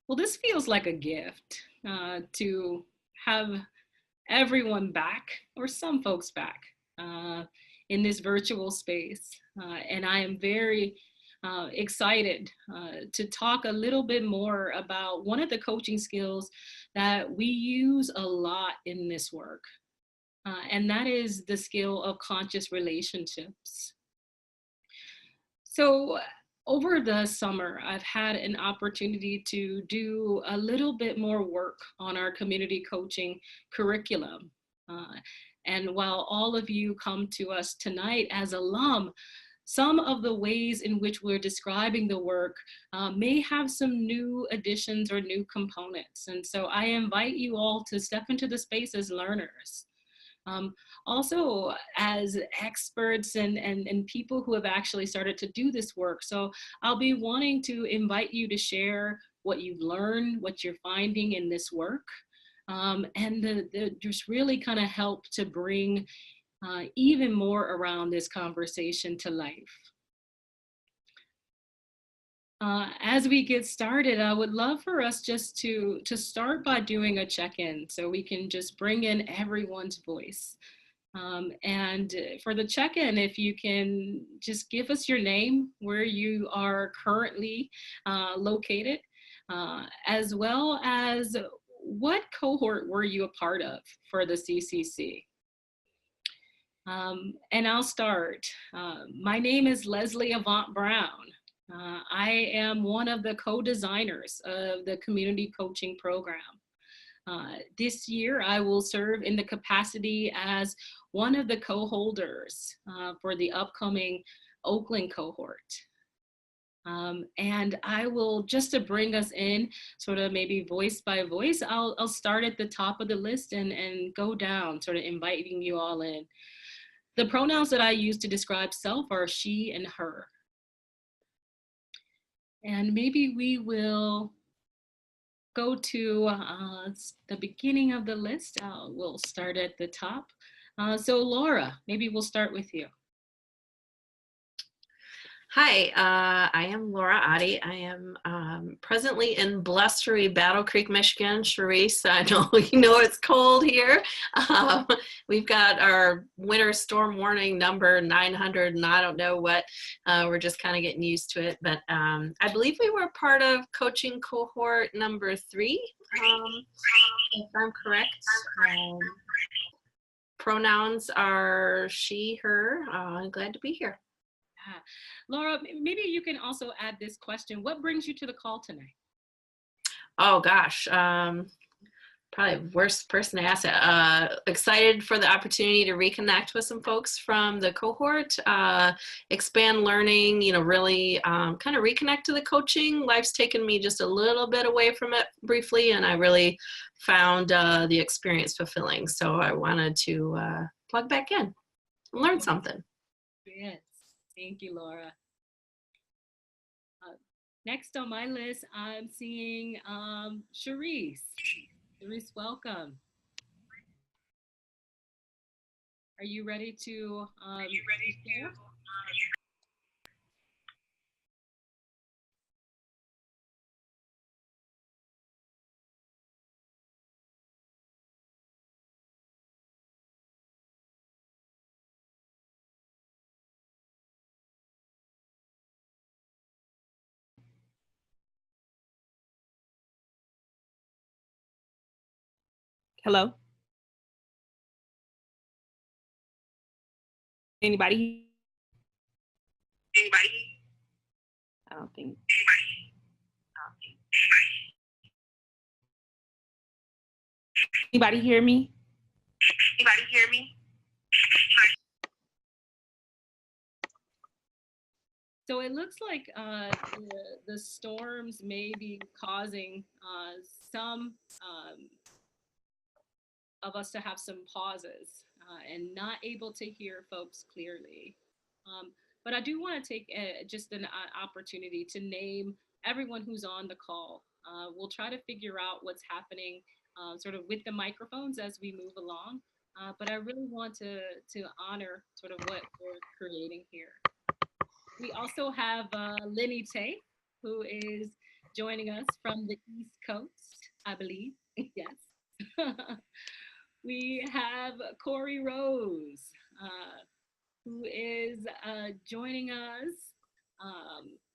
Well, this feels like a gift to have everyone back, or some folks back, uh, in this virtual space. And I am very excited to talk a little bit more about one of the coaching skills that we use a lot in this work, and that is the skill of conscious relationships. So over the summer, I've had an opportunity to do a little bit more work on our community coaching curriculum. Uh, and while all of you come to us tonight as alum, some of the ways in which we're describing the work may have some new additions or new components. And so I invite you all to step into the space as learners. Um, Also as experts and people who have actually started to do this work. So I'll be wanting to invite you to share what you've learned, what you're finding in this work, and just really kind of help to bring even more around this conversation to life. As we get started, I would love for us just to start by doing a check-in so we can just bring in everyone's voice. And for the check-in, if you can just give us your name, where you are currently located, as well as what cohort were you a part of for the CCC? And I'll start. My name is Leslie Avant Brown. I am one of the co-designers of the community coaching program. This year, I will serve in the capacity as one of the co-holders for the upcoming Oakland cohort. And I will, just to bring us in, sort of maybe voice by voice, I'll start at the top of the list and go down, sort of inviting you all in. The pronouns that I use to describe self are she and her. And maybe we will go to the beginning of the list. We'll start at the top. So Laura, maybe we'll start with you. Hi, I am Laura Oddie. I am presently in blustery Battle Creek, Michigan. Charisse, I know you know it's cold here. We've got our winter storm warning number 900, and I don't know what. We're just kind of getting used to it. But I believe we were part of coaching cohort number 3, if I'm correct. Pronouns are she, her. I'm glad to be here. Laura, maybe you can also add this question. What brings you to the call tonight? Oh gosh, probably worst person to ask it. Excited for the opportunity to reconnect with some folks from the cohort, expand learning, really kind of reconnect to the coaching. Life's taken me just a little bit away from it briefly, and I really found the experience fulfilling. So I wanted to plug back in and learn something. Yes, thank you, Laura. Next on my list, I'm seeing Charisse. Charisse, welcome. Are you ready to share? Hello? Anybody? I don't think. Anybody hear me? So it looks like the storms may be causing some of us to have some pauses and not able to hear folks clearly. But I do want to take just an opportunity to name everyone who's on the call. We'll try to figure out what's happening sort of with the microphones as we move along. But I really want to honor sort of what we're creating here. We also have Lenny Tay, who is joining us from the East Coast, I believe. Yes. We have Corey Rose, who is joining us.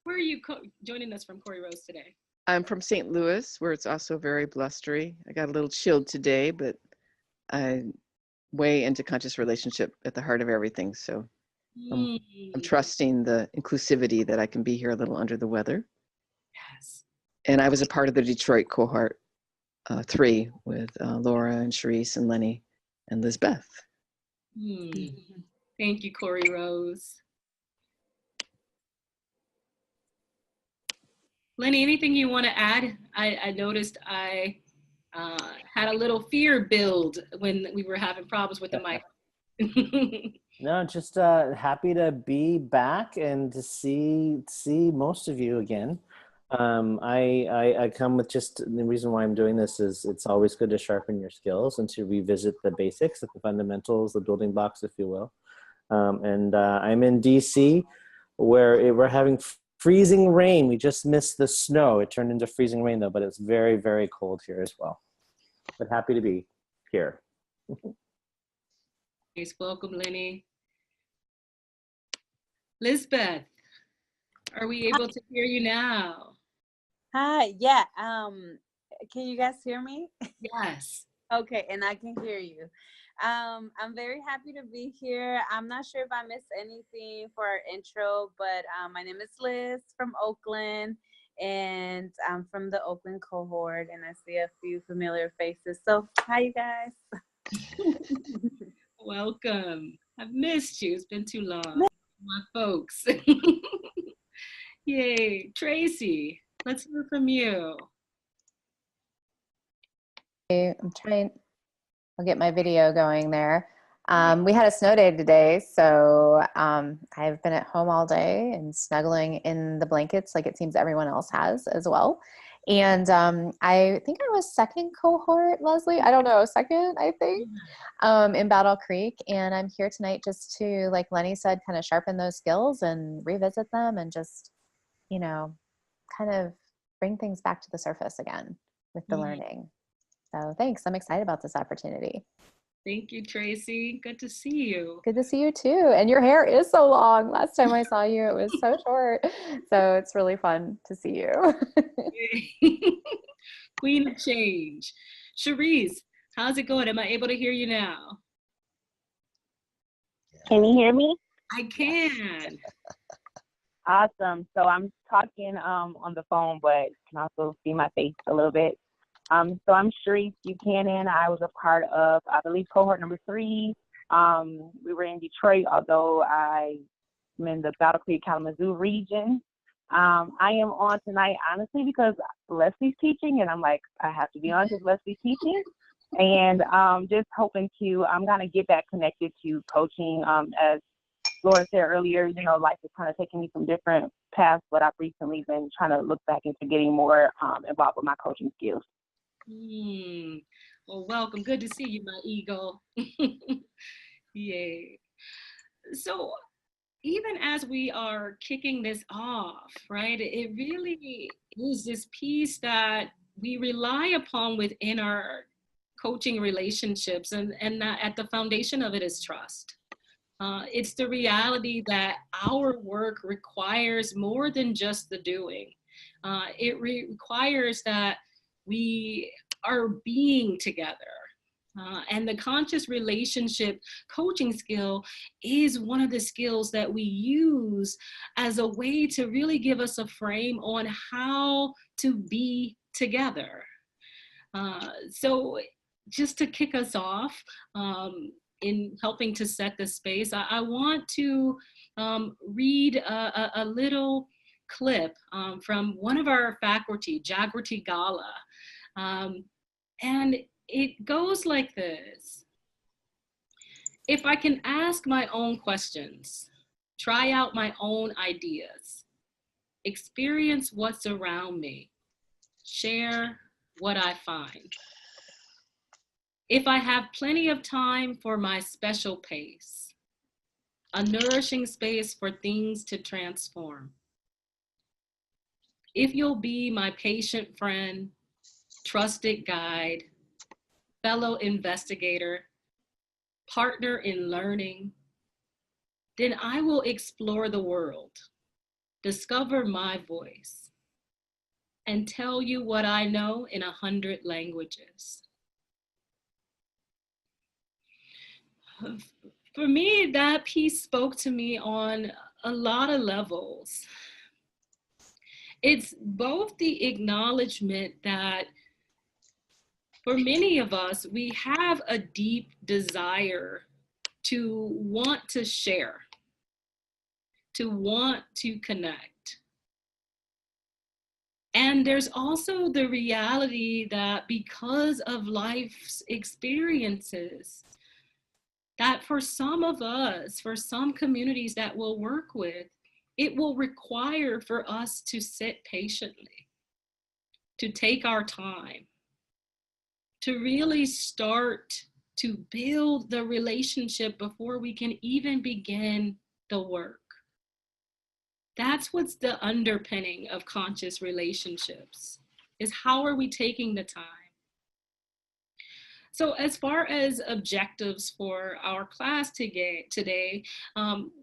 Where are you joining us from, Corey Rose, today? I'm from St. Louis, where it's also very blustery. I got a little chilled today, but I'm way into conscious relationship at the heart of everything. So I'm trusting the inclusivity that I can be here a little under the weather. Yes. And I was a part of the Detroit cohort 3 with Laura and Sharice and Lenny and Lizbeth. Thank you, Corey Rose. Lenny, anything you want to add? I noticed I had a little fear build when we were having problems with the mic. No, just happy to be back and to see most of you again. I come with just the reason why I'm doing this is it's always good to sharpen your skills and to revisit the basics, the fundamentals, the building blocks, if you will. And I'm in DC where we're having freezing rain. We just missed the snow. It turned into freezing rain though, but it's very, very cold here as well. But happy to be here. Please welcome, Lenny. Lizbeth, are we able to hear you now? Hi, yeah. Can you guys hear me? Yes. Okay, and I can hear you. I'm very happy to be here. I'm not sure if I missed anything for our intro, but my name is Liz from Oakland, and I'm from the Oakland cohort, and I see a few familiar faces. So, hi, you guys. Welcome. I've missed you. It's been too long. My folks. Yay. Tracy, let's hear from you. I'll get my video going there. We had a snow day today, so I've been at home all day and snuggling in the blankets like it seems everyone else has as well. And I think I was second cohort, Leslie. I don't know, second, I think, in Battle Creek. And I'm here tonight just to, like Lenny said, kind of sharpen those skills and revisit them and just, you know, kind of bring things back to the surface again with the learning. So thanks. I'm excited about this opportunity. Thank you, Tracy. Good to see you. Good to see you too. And your hair is so long. Last time I saw you, it was so short. So it's really fun to see you. Queen of change. Sharice, how's it going? Am I able to hear you now? Can you hear me? I can. Awesome. So I'm talking on the phone, but can also see my face a little bit. So I'm Sharice Buchanan. I was a part of, I believe, cohort number 3. We were in Detroit, although I'm in the Battle Creek, Kalamazoo region. I am on tonight, honestly, because Leslie's teaching, and I'm like, I have to be on because Leslie's teaching. And just hoping to, I'm going to get back connected to coaching. As Laura said earlier, you know, life is kind of taking me from different paths, but I've recently been trying to look back into getting more involved with my coaching skills. Well, welcome. Good to see you, my eagle. Yay. So even as we are kicking this off, right, it really is this piece that we rely upon within our coaching relationships, and at the foundation of it is trust. It's the reality that our work requires more than just the doing. It requires that we are being together. And the conscious relationship coaching skill is one of the skills that we use as a way to really give us a frame on how to be together. So just to kick us off in helping to set the space, I want to read a little clip from one of our faculty, Jagrati Gala. And it goes like this. If I can ask my own questions, try out my own ideas, experience what's around me, share what I find. If I have plenty of time for my special pace, a nourishing space for things to transform. if you'll be my patient friend, trusted guide, fellow investigator, partner in learning, then I will explore the world, discover my voice, and tell you what I know in 100 languages. For me, that piece spoke to me on a lot of levels. It's both the acknowledgement that for many of us, we have a deep desire to want to share, to want to connect. And there's also the reality that because of life's experiences, that for some of us, for some communities that we'll work with, it will require for us to sit patiently, to take our time, to really start to build the relationship before we can even begin the work. That's what's the underpinning of conscious relationships, is how are we taking the time? So as far as objectives for our class today,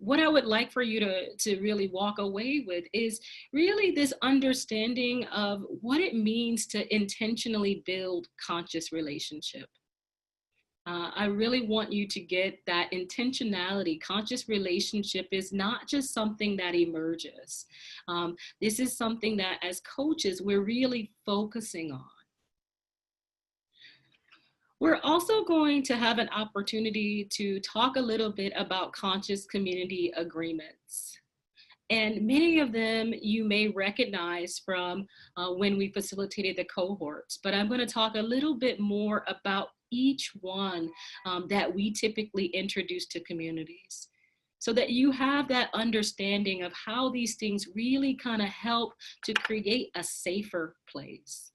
what I would like for you to really walk away with is really this understanding of what it means to intentionally build conscious relationship. I really want you to get that intentionality. Conscious relationship is not just something that emerges. This is something that as coaches, we're really focusing on. We're also going to have an opportunity to talk a little bit about conscious community agreements. And many of them you may recognize from when we facilitated the cohorts, but I'm going to talk a little bit more about each one that we typically introduce to communities, so that you have that understanding of how these things really kind of help to create a safer place.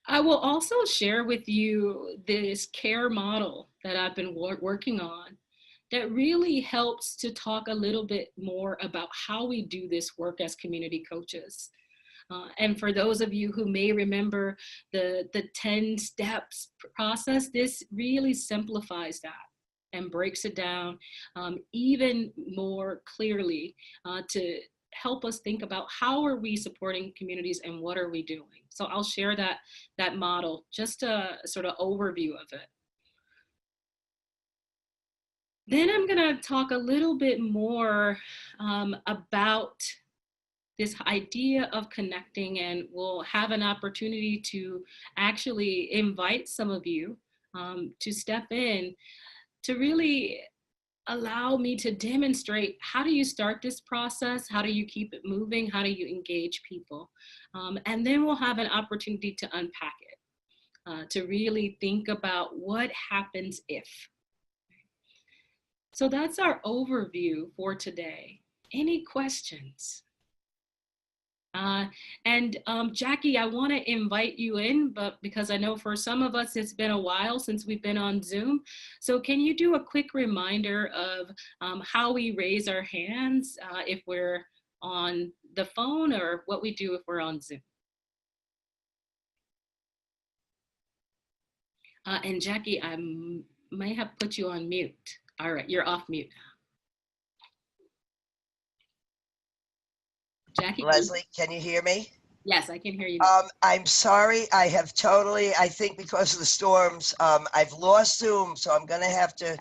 I will also share with you this care model that I've been working on that really helps to talk a little bit more about how we do this work as community coaches. And for those of you who may remember the 10 steps process, this really simplifies that and breaks it down even more clearly to help us think about how are we supporting communities and what are we doing. So I'll share that model, just a sort of overview of it. Then I'm going to talk a little bit more about this idea of connecting, and we'll have an opportunity to actually invite some of you to step in to really allow me to demonstrate how do you start this process, how do you keep it moving, how do you engage people, and then we'll have an opportunity to unpack it, to really think about what happens if. So that's our overview for today. Any questions? Jackie, I want to invite you in, but because I know for some of us it's been a while since we've been on Zoom. So can you do a quick reminder of how we raise our hands if we're on the phone, or what we do if we're on Zoom? And Jackie, I may have put you on mute. All right, you're off mute. Jackie? Leslie, can you hear me? Yes, I can hear you. I'm sorry. I have totally, I think because of the storms, I've lost Zoom, so I'm going to have to,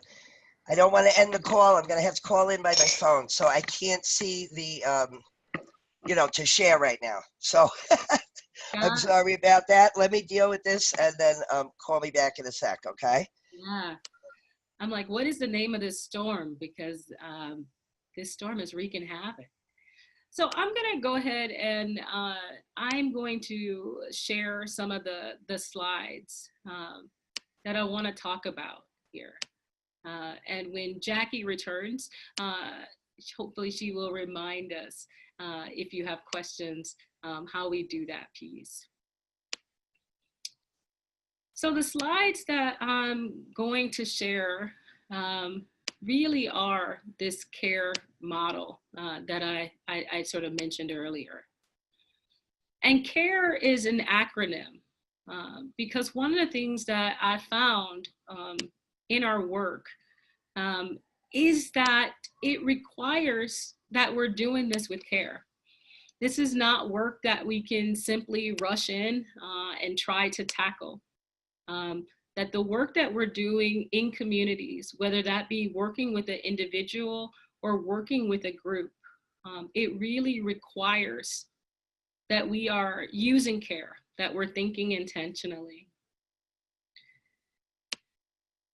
I don't want to end the call. I'm going to have to call in by my phone. So I can't see the, to share right now. So I'm sorry about that. Let me deal with this and then call me back in a sec, okay? Yeah. I'm like, what is the name of this storm? Because this storm is wreaking havoc. So I'm going to go ahead and I'm going to share some of the slides that I want to talk about here. And when Jackie returns, hopefully she will remind us if you have questions, how we do that piece. So the slides that I'm going to share really are this care model that I sort of mentioned earlier. And CARE is an acronym because one of the things that I found in our work is that it requires that we're doing this with care. This is not work that we can simply rush in and try to tackle. That the work that we're doing in communities, whether that be working with an individual or working with a group, it really requires that we are using care, that we're thinking intentionally.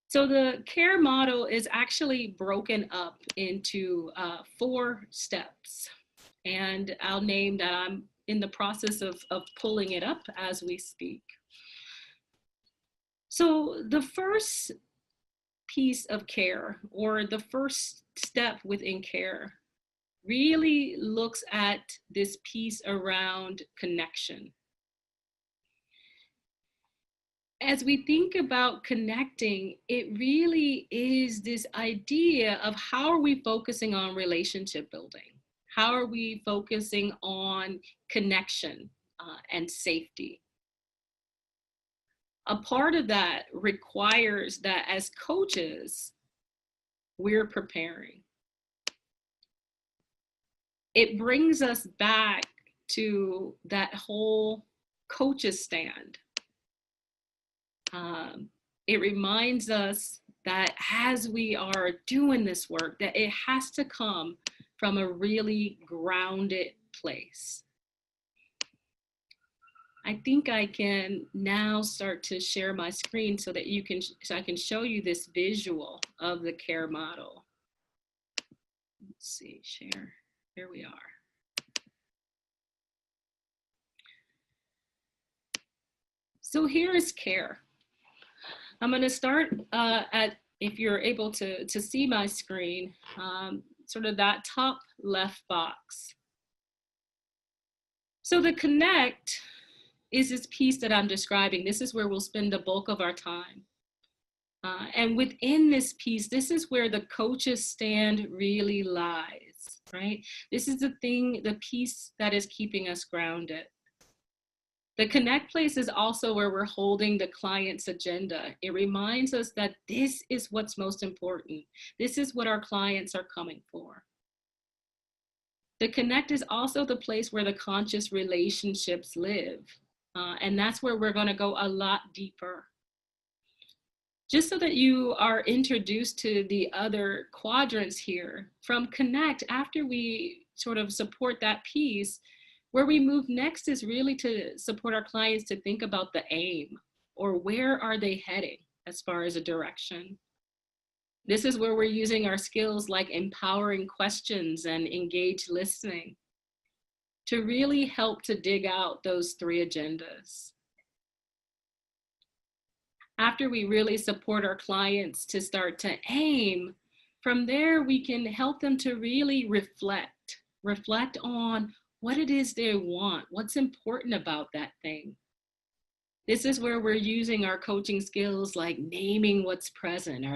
So the care model is actually broken up into 4 steps. And I'll name that I'm in the process of pulling it up as we speak. So the first piece of care, or the first step within care, really looks at this piece around connection. As we think about connecting, it really is this idea of how are we focusing on relationship building? How are we focusing on connection and safety? A part of that requires that as coaches, we're preparing. It brings us back to that whole coach's stand. It reminds us that as we are doing this work, that it has to come from a really grounded place. I think I can now start to share my screen so that I can show you this visual of the care model. Let's see, share. Here we are. So here is care. I'm going to start if you're able to see my screen, sort of that top left box. So the connect is this piece that I'm describing. This is where we'll spend the bulk of our time. And within this piece, this is where the coach's stand really lies, right? This is the piece that is keeping us grounded. The connect place is also where we're holding the client's agenda. It reminds us that this is what's most important. This is what our clients are coming for. The connect is also the place where the conscious relationships live. And that's where we're going to go a lot deeper. Just so that you are introduced to the other quadrants here, from connect, after we sort of support that piece, where we move next is really to support our clients to think about the aim, or where are they heading as far as a direction. This is where we're using our skills like empowering questions and engaged listening to really help to dig out those 3 agendas. After we really support our clients to start to aim, from there we can help them to really reflect on what it is they want, what's important about that thing. This is where we're using our coaching skills like naming what's present,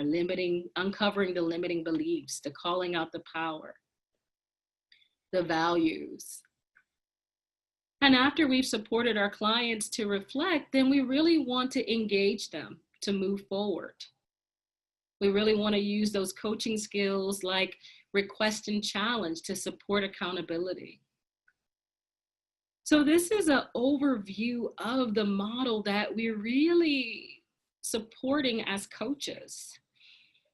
uncovering the limiting beliefs, the calling out the power, the values. And after we've supported our clients to reflect, then we really want to engage them to move forward. We really want to use those coaching skills like request and challenge to support accountability. So this is an overview of the model that we're really supporting as coaches.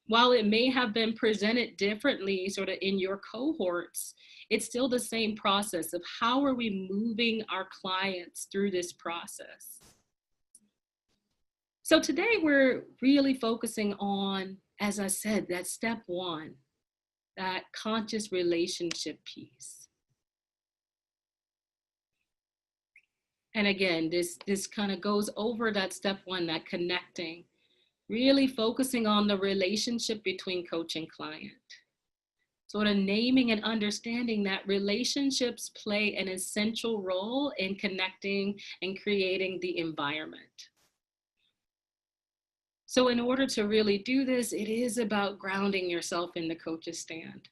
While it may have been presented differently sort of in your cohorts, it's still the same process of how are we moving our clients through this process. So today we're really focusing on, as I said, that step 1, that conscious relationship piece. And again, this kind of goes over that step 1, that connecting, really focusing on the relationship between coach and client. Sort of naming and understanding that relationships play an essential role in connecting and creating the environment. So in order to really do this, it is about grounding yourself in the coach's stand.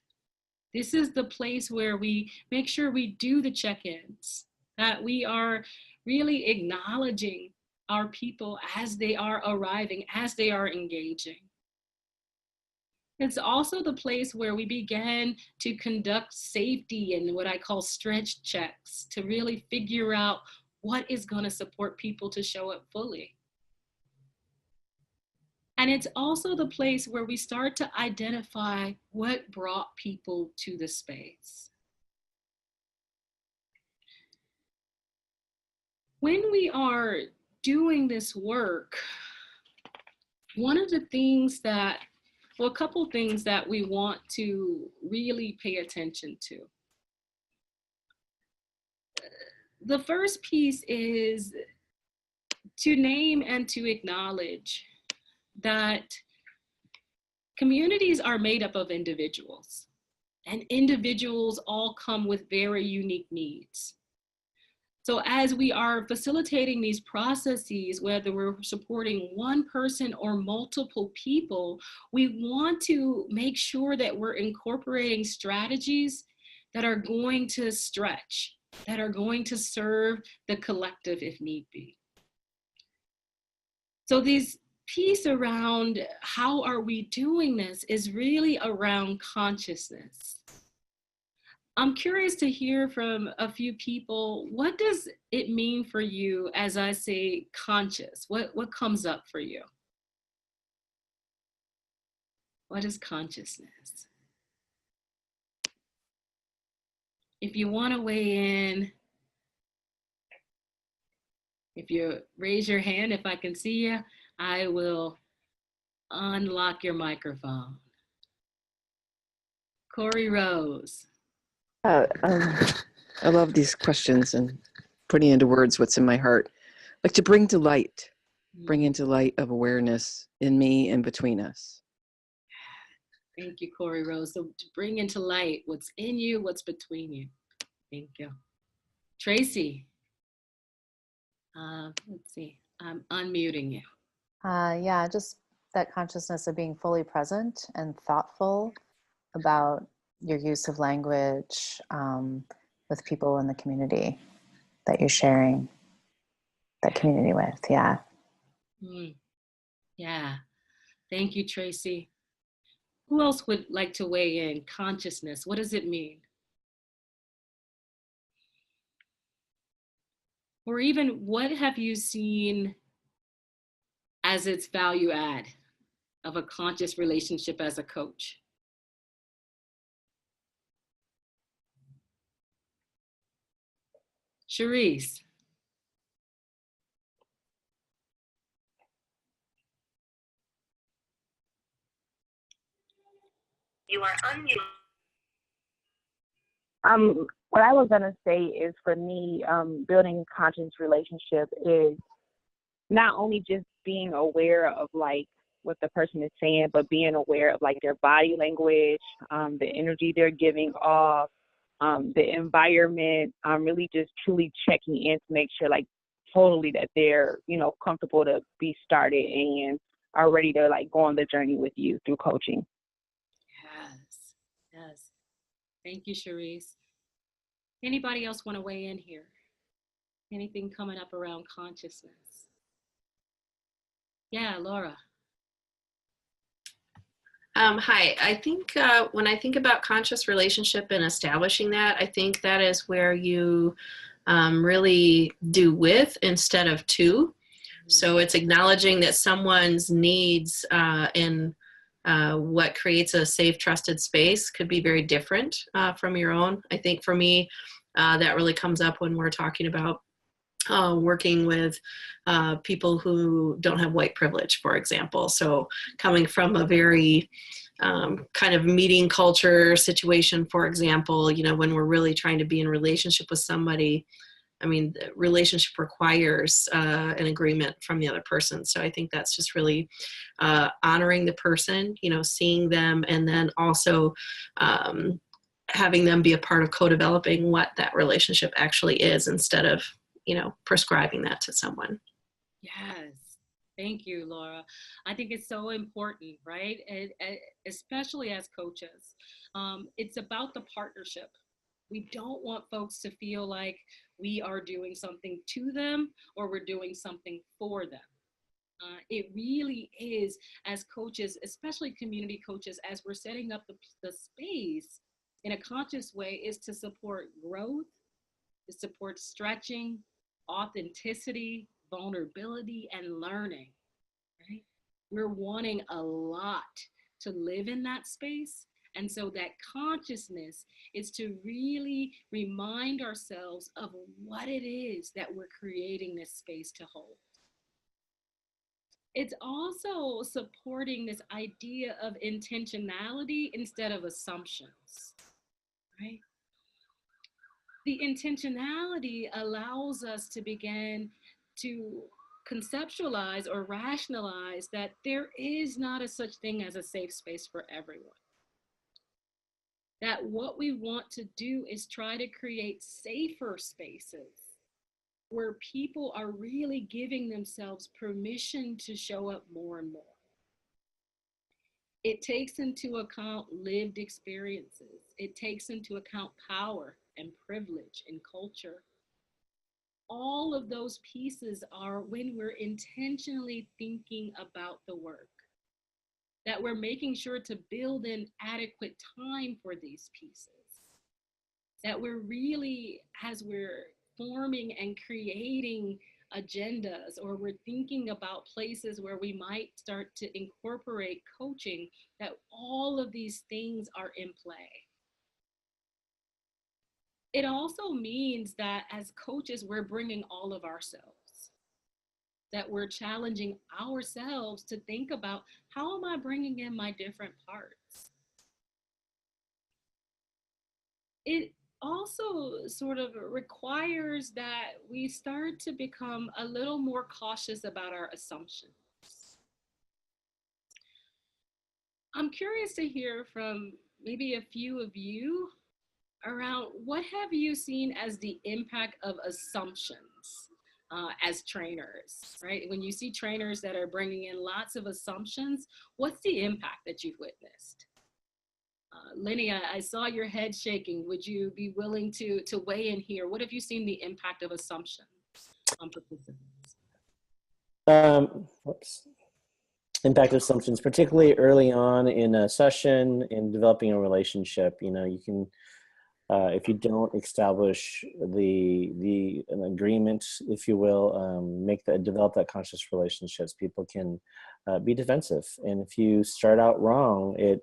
This is the place where we make sure we do the check-ins, that we are really acknowledging our people as they are arriving, as they are engaging. It's also the place where we begin to conduct safety and what I call stretch checks to really figure out what is going to support people to show up fully. And it's also the place where we start to identify what brought people to the space. When we are doing this work, one of the things that, well, a couple things that we want to really pay attention to. The first piece is to name and to acknowledge that communities are made up of individuals, and individuals all come with very unique needs. So as we are facilitating these processes, whether we're supporting one person or multiple people, we want to make sure that we're incorporating strategies that are going to stretch, that are going to serve the collective if need be. So this piece around how are we doing this is really around consciousness. I'm curious to hear from a few people, what does it mean for you as I say conscious? What comes up for you? What is consciousness? If you want to weigh in, if you raise your hand, if I can see you, I will unlock your microphone. Corey Rose. I love these questions and putting into words what's in my heart. Like to bring to light, bring into light of awareness in me and between us. Thank you, Corey Rose. So to bring into light what's in you, what's between you. Thank you. Tracy. Let's see, I'm unmuting you. Yeah, just that consciousness of being fully present and thoughtful about your use of language with people in the community that you're sharing that community with. Yeah. Yeah. Thank you, Tracy. Who else would like to weigh in? Consciousness, what does it mean? Or even what have you seen as its value add of a conscious relationship as a coach? Cherise. You are unmuted. What I was gonna say is for me, building a conscious relationship is not only just being aware of like what the person is saying, but being aware of like their body language, the energy they're giving off, the environment. Really just truly checking in to make sure like totally that they're, you know, comfortable to be started and are ready to like go on the journey with you through coaching. Yes, yes. Thank you, Cherise. Anybody else want to weigh in here? Anything coming up around consciousness? Yeah, Laura. Hi, I think when I think about conscious relationship and establishing that, I think that is where you really do with instead of to. So it's acknowledging that someone's needs and what creates a safe, trusted space could be very different from your own. I think for me, that really comes up when we're talking about working with people who don't have white privilege, for example. So coming from a very kind of meeting culture situation, for example, you know, when we're really trying to be in relationship with somebody, I mean, the relationship requires an agreement from the other person. So I think that's just really honoring the person, you know, seeing them, and then also having them be a part of co-developing what that relationship actually is instead of, you know, prescribing that to someone. Yes, Thank you, Laura. I think it's so important, right? And especially as coaches, it's about the partnership. We don't want folks to feel like we are doing something to them or we're doing something for them. It really is, as coaches, especially community coaches, as we're setting up the space in a conscious way, is to support growth, to support stretching, authenticity, vulnerability, and learning, right? We're wanting a lot to live in that space. And so that consciousness is to really remind ourselves of what it is that we're creating this space to hold. It's also supporting this idea of intentionality instead of assumptions, right? The intentionality allows us to begin to conceptualize or rationalize that there is not a such thing as a safe space for everyone. That what we want to do is try to create safer spaces where people are really giving themselves permission to show up more and more. It takes into account lived experiences. It takes into account power and privilege and culture. All of those pieces are when we're intentionally thinking about the work, that we're making sure to build in adequate time for these pieces, that we're really, as we're forming and creating agendas, or we're thinking about places where we might start to incorporate coaching, that all of these things are in play. It also means that as coaches, we're bringing all of ourselves, that we're challenging ourselves to think about, how am I bringing in my different parts? It also sort of requires that we start to become a little more cautious about our assumptions. I'm curious to hear from maybe a few of you around what have you seen as the impact of assumptions as trainers, right? When you see trainers that are bringing in lots of assumptions, what's the impact that you've witnessed? Lenny, I saw your head shaking. Would you be willing to weigh in here? What have you seen the impact of assumptions on participants? Impact of assumptions, particularly early on in a session, in developing a relationship. You know, you can, if you don't establish an agreement, if you will, develop that conscious relationships, people can be defensive. And if you start out wrong, it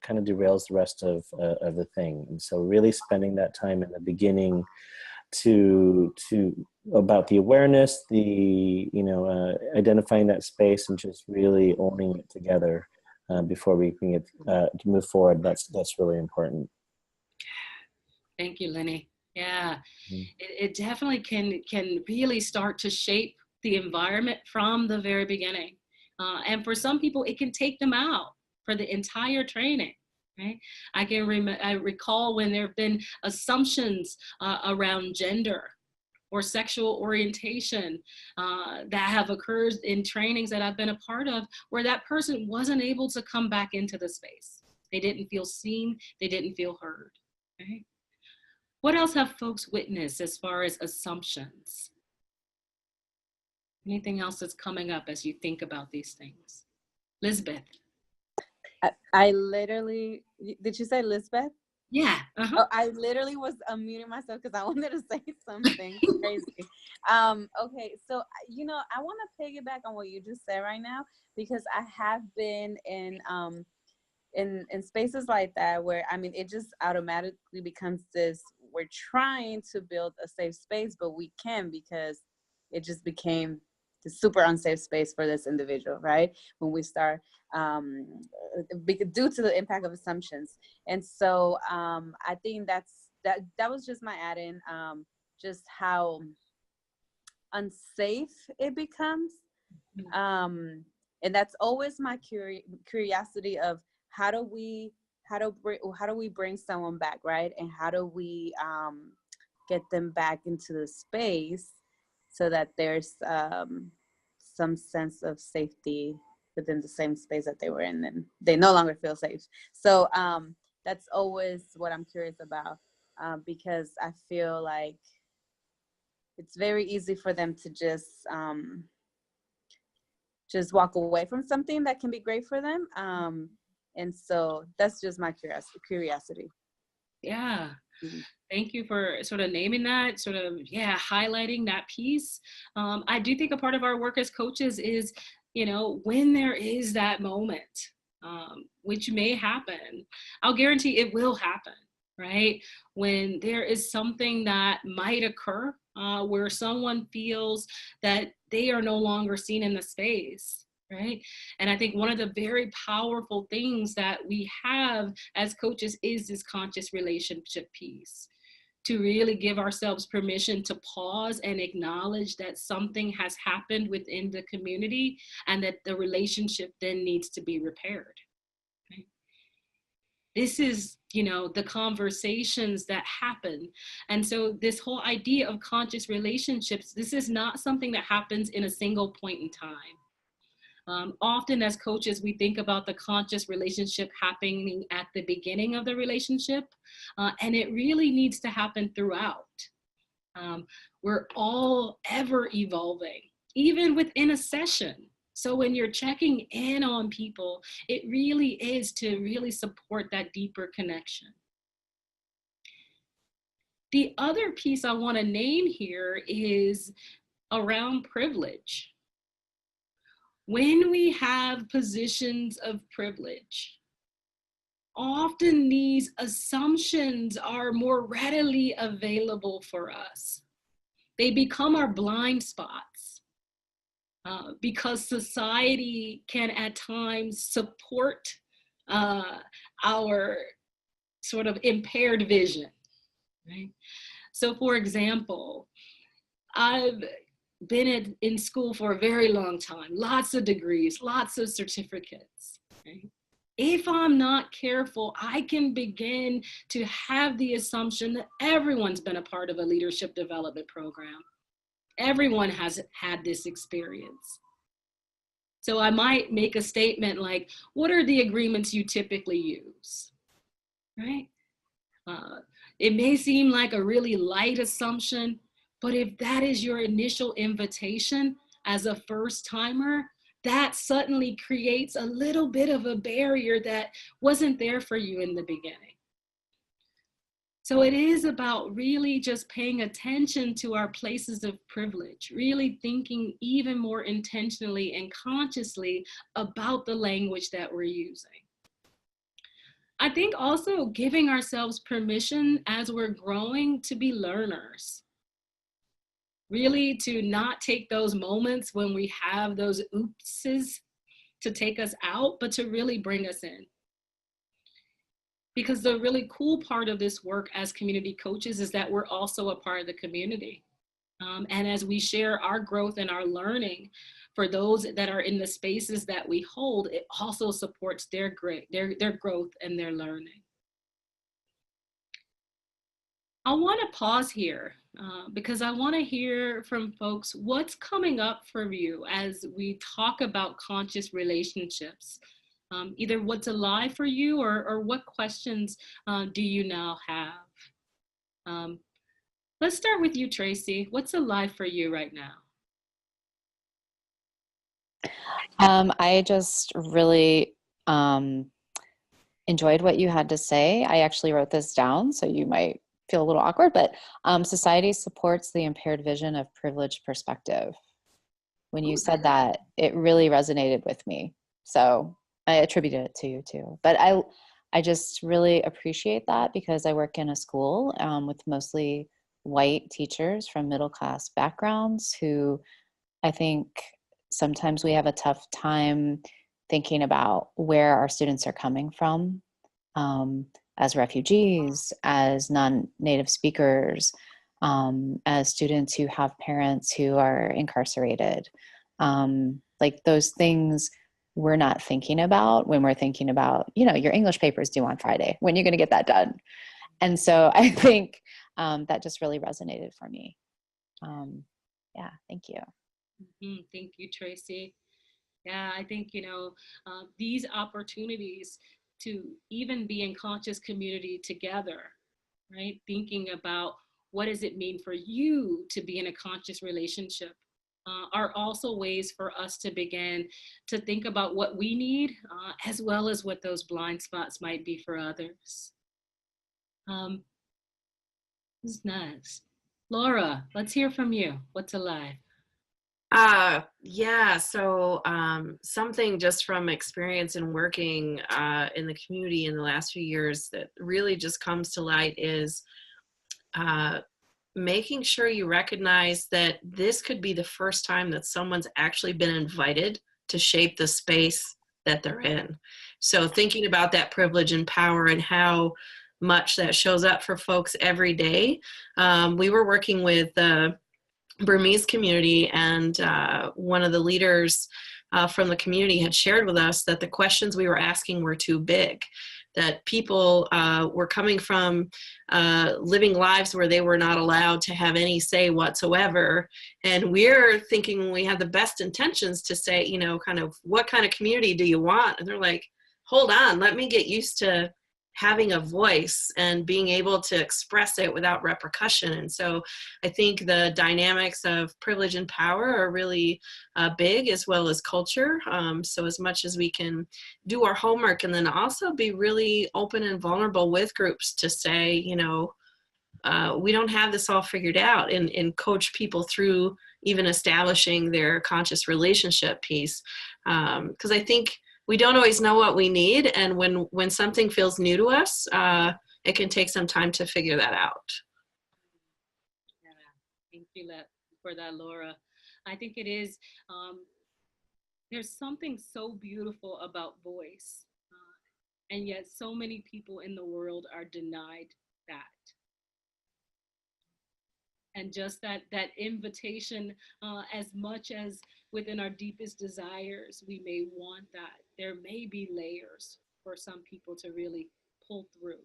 kind of derails the rest of the thing. And so really spending that time in the beginning to about the awareness, identifying that space and just really owning it together before we can get to move forward. That's really important. Thank you, Lenny. Yeah, it definitely can really start to shape the environment from the very beginning. And for some people, it can take them out for the entire training, right? I recall when there have been assumptions around gender or sexual orientation that have occurred in trainings that I've been a part of, where that person wasn't able to come back into the space. They didn't feel seen, they didn't feel heard, right? What else have folks witnessed as far as assumptions? Anything else that's coming up as you think about these things? Lisbeth. I literally, did you say Lisbeth? Yeah. Oh, I literally was unmuting myself because I wanted to say something crazy. Okay, so, I want to piggyback on what you just said right now, because I have been in spaces like that where, it just automatically becomes this, we're trying to build a safe space, but we can't because it just became the super unsafe space for this individual, right? When we start, due to the impact of assumptions. And so I think that was just my add-in, just how unsafe it becomes. And that's always my curiosity of how do we bring someone back, right? And how do we get them back into the space so that there's some sense of safety within the same space that they were in, and they no longer feel safe. So that's always what I'm curious about, because I feel like it's very easy for them to just walk away from something that can be great for them. And so that's just my curiosity. Yeah. Thank you for sort of naming that, sort of, highlighting that piece. I do think a part of our work as coaches is, when there is that moment, which may happen, I'll guarantee it will happen, right? When there is something that might occur where someone feels that they are no longer seen in the space, right? And I think one of the very powerful things that we have as coaches is this conscious relationship piece, to really give ourselves permission to pause and acknowledge that something has happened within the community and that the relationship then needs to be repaired. Right? This is, the conversations that happen. And so this whole idea of conscious relationships, this is not something that happens in a single point in time. Often as coaches, we think about the conscious relationship happening at the beginning of the relationship, and it really needs to happen throughout. We're all ever evolving, even within a session. So when you're checking in on people, it really is to really support that deeper connection. The other piece I want to name here is around privilege. When we have positions of privilege, often these assumptions are more readily available for us. They become our blind spots because society can at times support our sort of impaired vision, right? So for example, I've been in school for a very long time, lots of degrees, lots of certificates. Right? If I'm not careful, I can begin to have the assumption that everyone's been a part of a leadership development program. Everyone has had this experience. So I might make a statement like, what are the agreements you typically use, right? It may seem like a really light assumption, but if that is your initial invitation as a first timer, that suddenly creates a little bit of a barrier that wasn't there for you in the beginning. So it is about really just paying attention to our places of privilege, really thinking even more intentionally and consciously about the language that we're using. I think also giving ourselves permission as we're growing to be learners. Really to not take those moments when we have those oopses to take us out, but to really bring us in. Because the really cool part of this work as community coaches is that we're also a part of the community. And as we share our growth and our learning for those that are in the spaces that we hold, it also supports their growth and their learning. I want to pause here because I want to hear from folks what's coming up for you as we talk about conscious relationships. Either what's alive for you or what questions do you now have? Let's start with you, Tracy. What's alive for you right now? I just really enjoyed what you had to say. I actually wrote this down, so you might feel a little awkward, but society supports the impaired vision of privileged perspective. When you said that, it really resonated with me. So I attributed it to you too. But I just really appreciate that because I work in a school with mostly white teachers from middle-class backgrounds who I think sometimes we have a tough time thinking about where our students are coming from as refugees, as non-native speakers, as students who have parents who are incarcerated. Like those things we're not thinking about when we're thinking about, your English paper is due on Friday. When you're going to get that done? And so I think that just really resonated for me. Yeah, thank you. Thank you, Tracy. Yeah, I think, these opportunities to even be in conscious community together, right? Thinking about what does it mean for you to be in a conscious relationship are also ways for us to begin to think about what we need, as well as what those blind spots might be for others. Who's next? Laura, let's hear from you. What's alive? Yeah, so something just from experience in working in the community in the last few years that really just comes to light is making sure you recognize that this could be the first time that someone's actually been invited to shape the space that they're in. So thinking about that privilege and power and how much that shows up for folks every day. We were working with the Burmese community, and one of the leaders from the community had shared with us that the questions we were asking were too big, that people were coming from living lives where they were not allowed to have any say whatsoever. And we're thinking we have the best intentions to say, kind of, what kind of community do you want? And they're like, hold on, let me get used to having a voice and being able to express it without repercussion. And so I think the dynamics of privilege and power are really big, as well as culture. So as much as we can do our homework and then also be really open and vulnerable with groups to say, we don't have this all figured out, and coach people through even establishing their conscious relationship piece. Because I think we don't always know what we need, and when something feels new to us, it can take some time to figure that out. Yeah, thank you for that, Laura. I think it is, there's something so beautiful about voice, and yet so many people in the world are denied that. And just that invitation, as much as within our deepest desires, we may want that, there may be layers for some people to really pull through,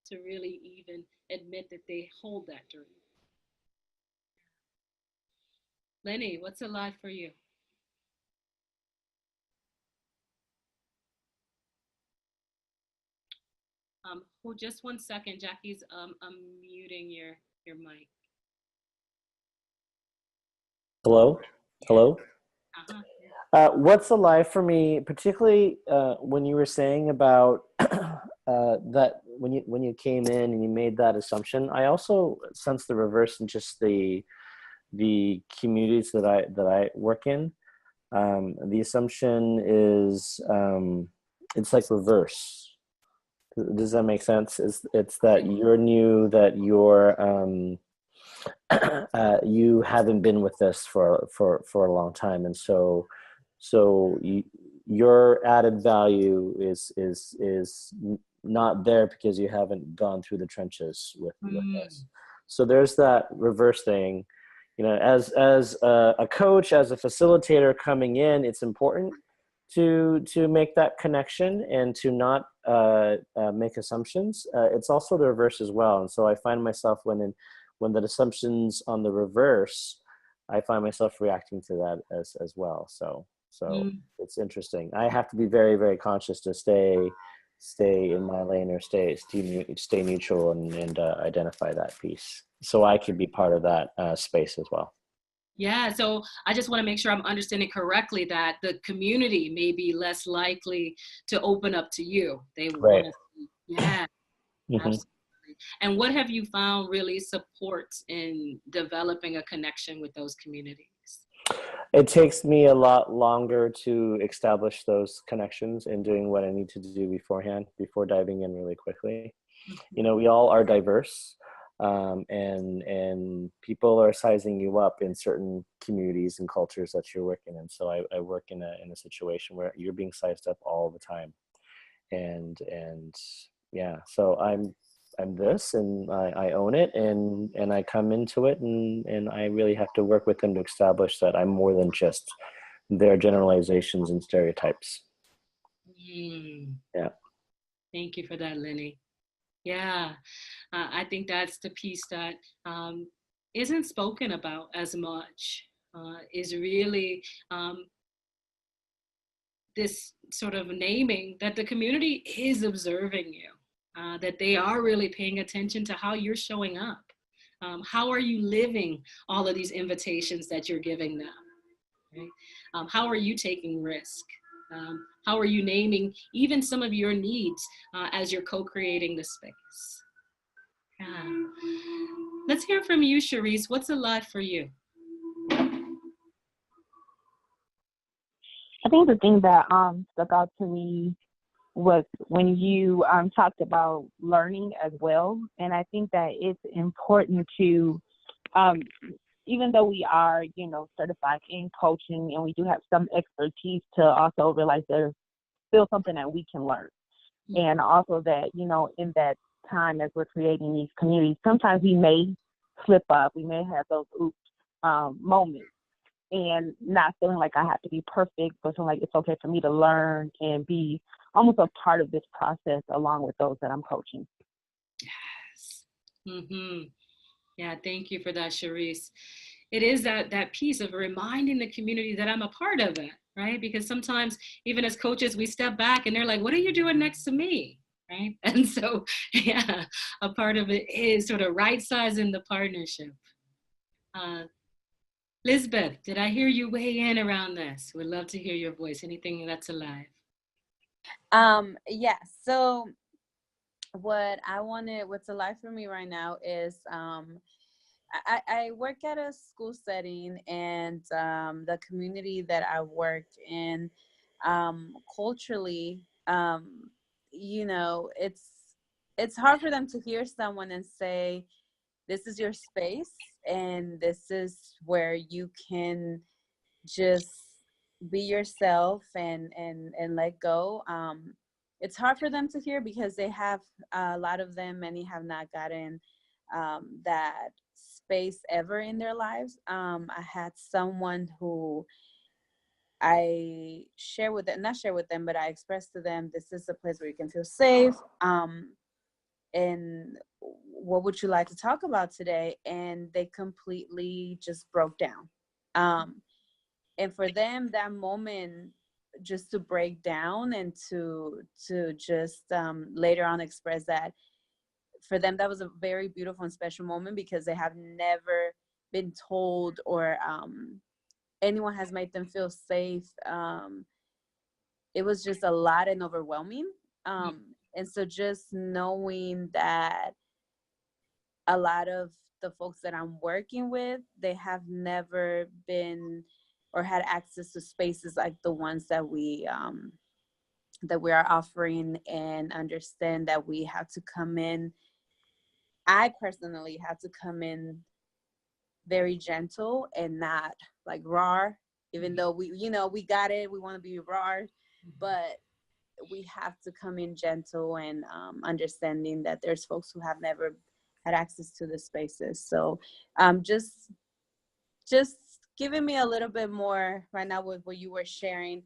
to really even admit that they hold that dream. Lenny, what's alive for you? Hold just 1 second. Jackie's unmuting your mic. Hello? Hello? Uh-huh. What's alive for me, particularly when you were saying about that when you came in and you made that assumption, I also sense the reverse in just the communities that I work in. The assumption is it's like reverse. Does that make sense? It's that you're new, that you're you haven't been with us for a long time, and so your added value is not there because you haven't gone through the trenches with us. So there's that reverse thing. As a coach, as a facilitator coming in, it's important to make that connection and to not make assumptions. It's also the reverse as well. And so I find myself when the assumptions on the reverse, I find myself reacting to that as well. So it's interesting. I have to be very, very conscious to stay in my lane, or stay neutral and identify that piece, so I can be part of that space as well. Yeah, so I just want to make sure I'm understanding correctly that the community may be less likely to open up to you. They Right. want to, yeah, absolutely. And what have you found really supports in developing a connection with those communities? It takes me a lot longer to establish those connections and doing what I need to do beforehand, before diving in really quickly. We all are diverse. And people are sizing you up in certain communities and cultures that you're working in. So I work in a situation where you're being sized up all the time, and yeah. So I'm this, and I own it, and I come into it, and I really have to work with them to establish that I'm more than just their generalizations and stereotypes. Yeah. Thank you for that, Lenny. Yeah, I think that's the piece that isn't spoken about as much is really this sort of naming that the community is observing you, that they are really paying attention to how you're showing up. How are you living all of these invitations that you're giving them? Right? How are you taking risk? How are you naming even some of your needs as you're co-creating the space? Let's hear from you, Cherise. What's alive for you? I think the thing that stuck out to me was when you talked about learning as well. And I think that it's important to, even though we are, certified in coaching and we do have some expertise, to also realize there's still something that we can learn. And also that, in that time as we're creating these communities, sometimes we may slip up, we may have those oops moments. And not feeling like I have to be perfect, but feeling like it's okay for me to learn and be almost a part of this process along with those that I'm coaching. Yes. Yeah, thank you for that, Cherise. It is that piece of reminding the community that I'm a part of it, right? Because sometimes even as coaches, we step back and they're like, what are you doing next to me? Right? And so, yeah, a part of it is sort of right-sizing the partnership. Lisbeth, did I hear you weigh in around this? We'd love to hear your voice. Anything that's alive. Yeah, so what's alive for me right now is I work at a school setting, and the community that I work in, culturally, it's hard for them to hear someone and say, this is your space and this is where you can just be yourself and let go. It's hard for them to hear because they have, a lot of them, many have not gotten that space ever in their lives. I had someone who I not share with them, but I expressed to them, this is a place where you can feel safe. And what would you like to talk about today? And they completely just broke down. And for them, that moment just to break down and to just later on express that, for them, that was a very beautiful and special moment because they have never been told or anyone has made them feel safe. It was just a lot and overwhelming. And so just knowing that a lot of the folks that I'm working with, they have never been or had access to spaces like the ones that we are offering, and understand that we have to come in. I personally have to come in very gentle and not like raw, even though we got it, we want to be raw, but we have to come in gentle and understanding that there's folks who have never had access to the spaces. So just giving me a little bit more right now with what you were sharing,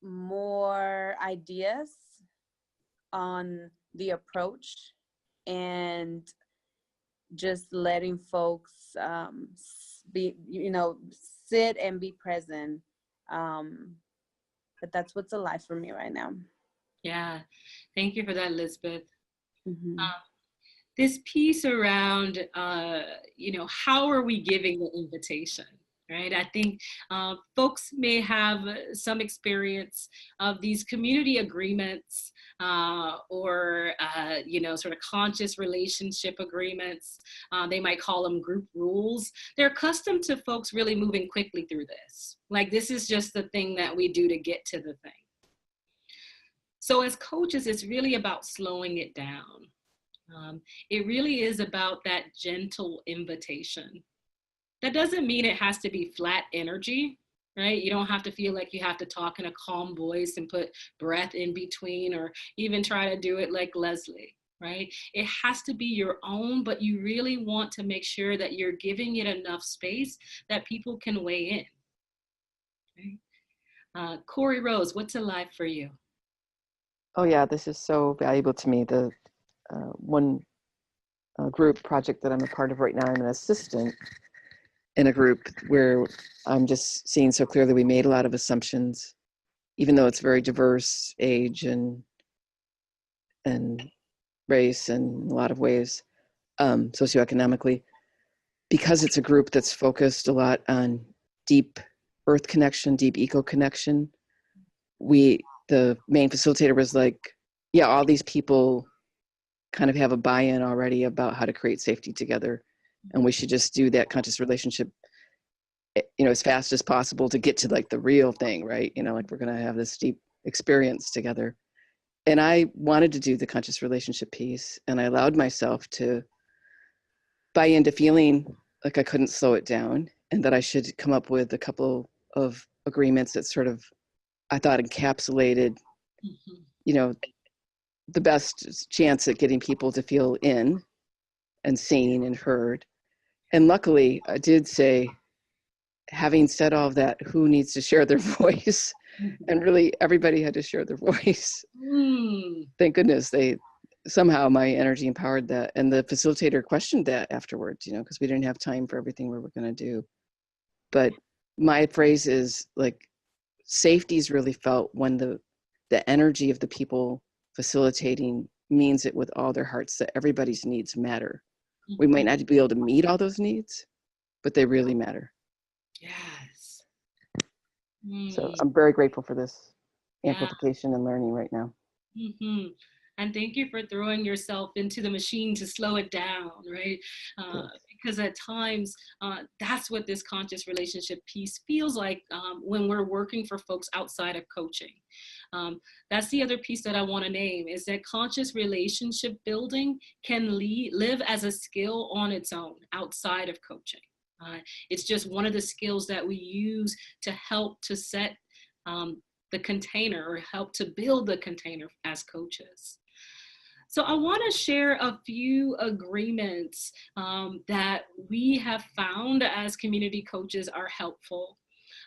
more ideas on the approach, and just letting folks be, sit and be present. But that's what's alive for me right now. Yeah, thank you for that, Lisbeth. This piece around, how are we giving the invitation, right? I think folks may have some experience of these community agreements or, sort of conscious relationship agreements. They might call them group rules. They're accustomed to folks really moving quickly through this. Like, this is just the thing that we do to get to the thing. So as coaches, it's really about slowing it down. It really is about that gentle invitation. That doesn't mean it has to be flat energy, right? You don't have to feel like you have to talk in a calm voice and put breath in between, or even try to do it like Leslie, right? It has to be your own, but you really want to make sure that you're giving it enough space that people can weigh in. Right? Corey Rose, what's alive for you? Oh yeah, this is so valuable to me. The one group project that I'm a part of right now. I'm an assistant in a group where I'm just seeing so clearly we made a lot of assumptions, even though it's very diverse age and race and in a lot of ways, socioeconomically, because it's a group that's focused a lot on deep earth connection, deep eco connection. The main facilitator was like, yeah, all these people kind of have a buy-in already about how to create safety together. And we should just do that conscious relationship, as fast as possible to get to like the real thing, right? Like we're going to have this deep experience together. And I wanted to do the conscious relationship piece, and I allowed myself to buy into feeling like I couldn't slow it down and that I should come up with a couple of agreements that sort of, I thought, encapsulated, the best chance at getting people to feel in and seen and heard. And luckily, I did say, having said all of that, who needs to share their voice? And really, everybody had to share their voice. Thank goodness somehow my energy empowered that. And the facilitator questioned that afterwards, because we didn't have time for everything we were going to do. But my phrase is like, safety is really felt when the energy of the people facilitating means it with all their hearts, that everybody's needs matter. We might not be able to meet all those needs, but they really matter. Yes. So I'm very grateful for this amplification and learning right now. And thank you for throwing yourself into the machine to slow it down, right? Because at times, that's what this conscious relationship piece feels like when we're working for folks outside of coaching. That's the other piece that I want to name, is that conscious relationship building can live as a skill on its own outside of coaching. It's just one of the skills that we use to help to set the container, or help to build the container as coaches. So I want to share a few agreements that we have found as community coaches are helpful.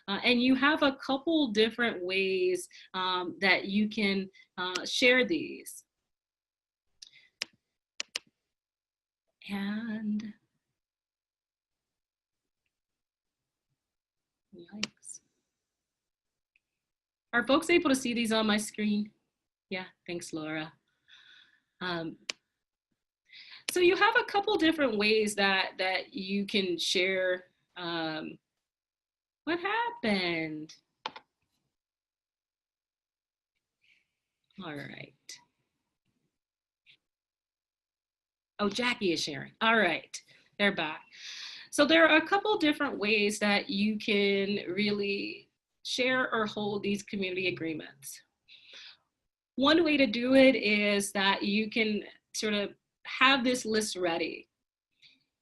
And you have a couple different ways that you can share these. And yikes. Are folks able to see these on my screen? Yeah, thanks, Laura. So you have a couple different ways that you can share. What happened? All right. Oh, Jackie is sharing. All right, they're back. So there are a couple different ways that you can really share or hold these community agreements. One way to do it is that you can sort of have this list ready,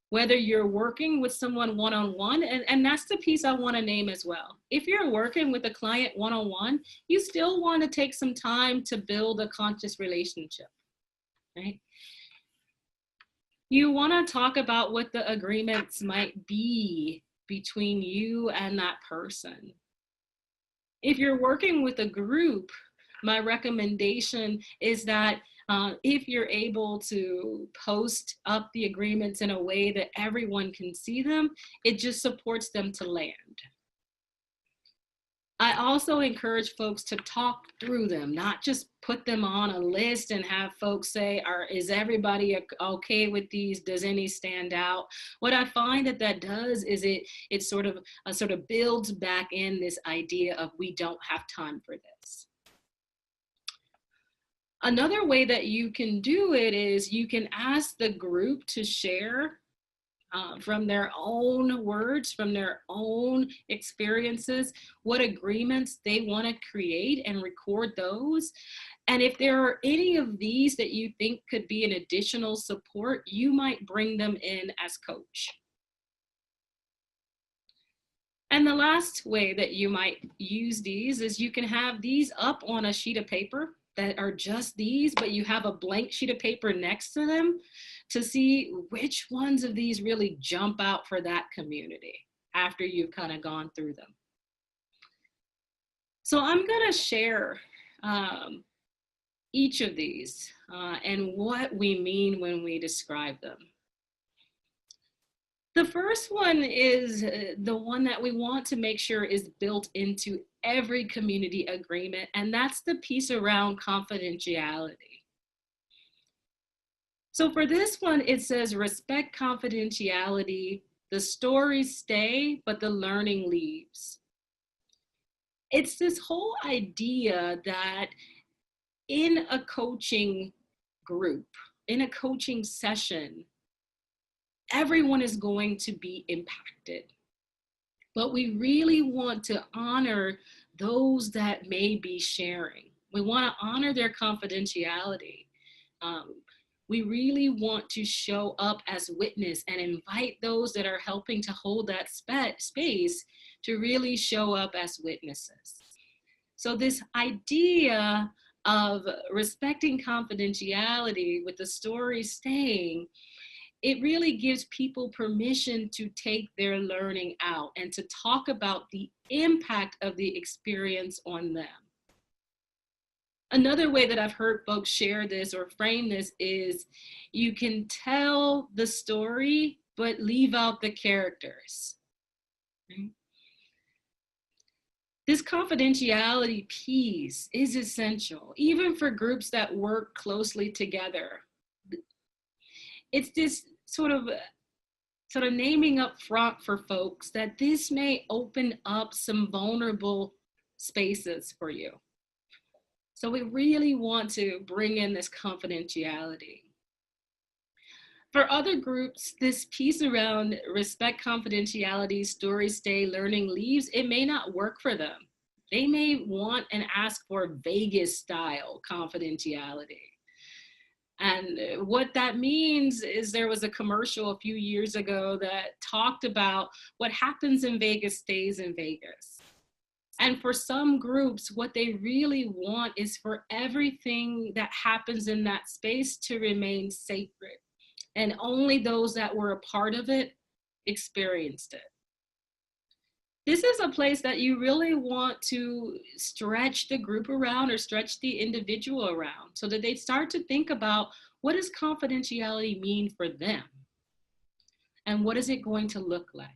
whether you're working with someone one-on-one, and that's the piece I want to name as well. If you're working with a client one-on-one, you still want to take some time to build a conscious relationship, right? You want to talk about what the agreements might be between you and that person. If you're working with a group, my recommendation is that if you're able to post up the agreements in a way that everyone can see them, it just supports them to land. I also encourage folks to talk through them, not just put them on a list and have folks say, is everybody okay with these? Does any stand out? What I find that does is it sort of builds back in this idea of, we don't have time for this. Another way that you can do it is you can ask the group to share from their own words, from their own experiences, what agreements they want to create, and record those. And if there are any of these that you think could be an additional support, you might bring them in as coach. And the last way that you might use these is you can have these up on a sheet of paper that are just these, but you have a blank sheet of paper next to them to see which ones of these really jump out for that community after you've kind of gone through them. So I'm going to share each of these and what we mean when we describe them. The first one is the one that we want to make sure is built into every community agreement, and that's the piece around confidentiality. So for this one, it says respect confidentiality, the stories stay, but the learning leaves. It's this whole idea that in a coaching group, in a coaching session, everyone is going to be impacted. But we really want to honor those that may be sharing. We want to honor their confidentiality. We really want to show up as witness and invite those that are helping to hold that space to really show up as witnesses. So this idea of respecting confidentiality with the story staying, it really gives people permission to take their learning out and to talk about the impact of the experience on them. Another way that I've heard folks share this or frame this is you can tell the story, but leave out the characters. Right? This confidentiality piece is essential, even for groups that work closely together. It's this sort of naming up front for folks that this may open up some vulnerable spaces for you. So we really want to bring in this confidentiality. For other groups, this piece around respect confidentiality, stories stay, learning leaves, it may not work for them. They may want and ask for Vegas style confidentiality. And what that means is there was a commercial a few years ago that talked about what happens in Vegas stays in Vegas. And for some groups, what they really want is for everything that happens in that space to remain sacred. And only those that were a part of it experienced it. This is a place that you really want to stretch the group around or stretch the individual around so that they start to think about what does confidentiality mean for them? And what is it going to look like?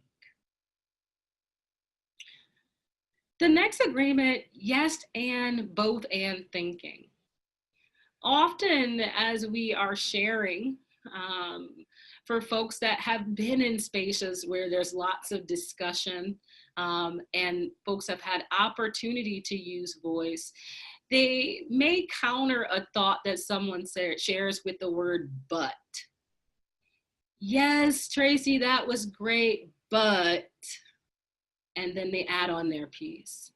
The next agreement, yes and both and thinking. Often as we are sharing, for folks that have been in spaces where there's lots of discussion and folks have had opportunity to use voice, they may counter a thought that someone shares with the word but. Yes, Tracy, that was great, but, and then they add on their piece.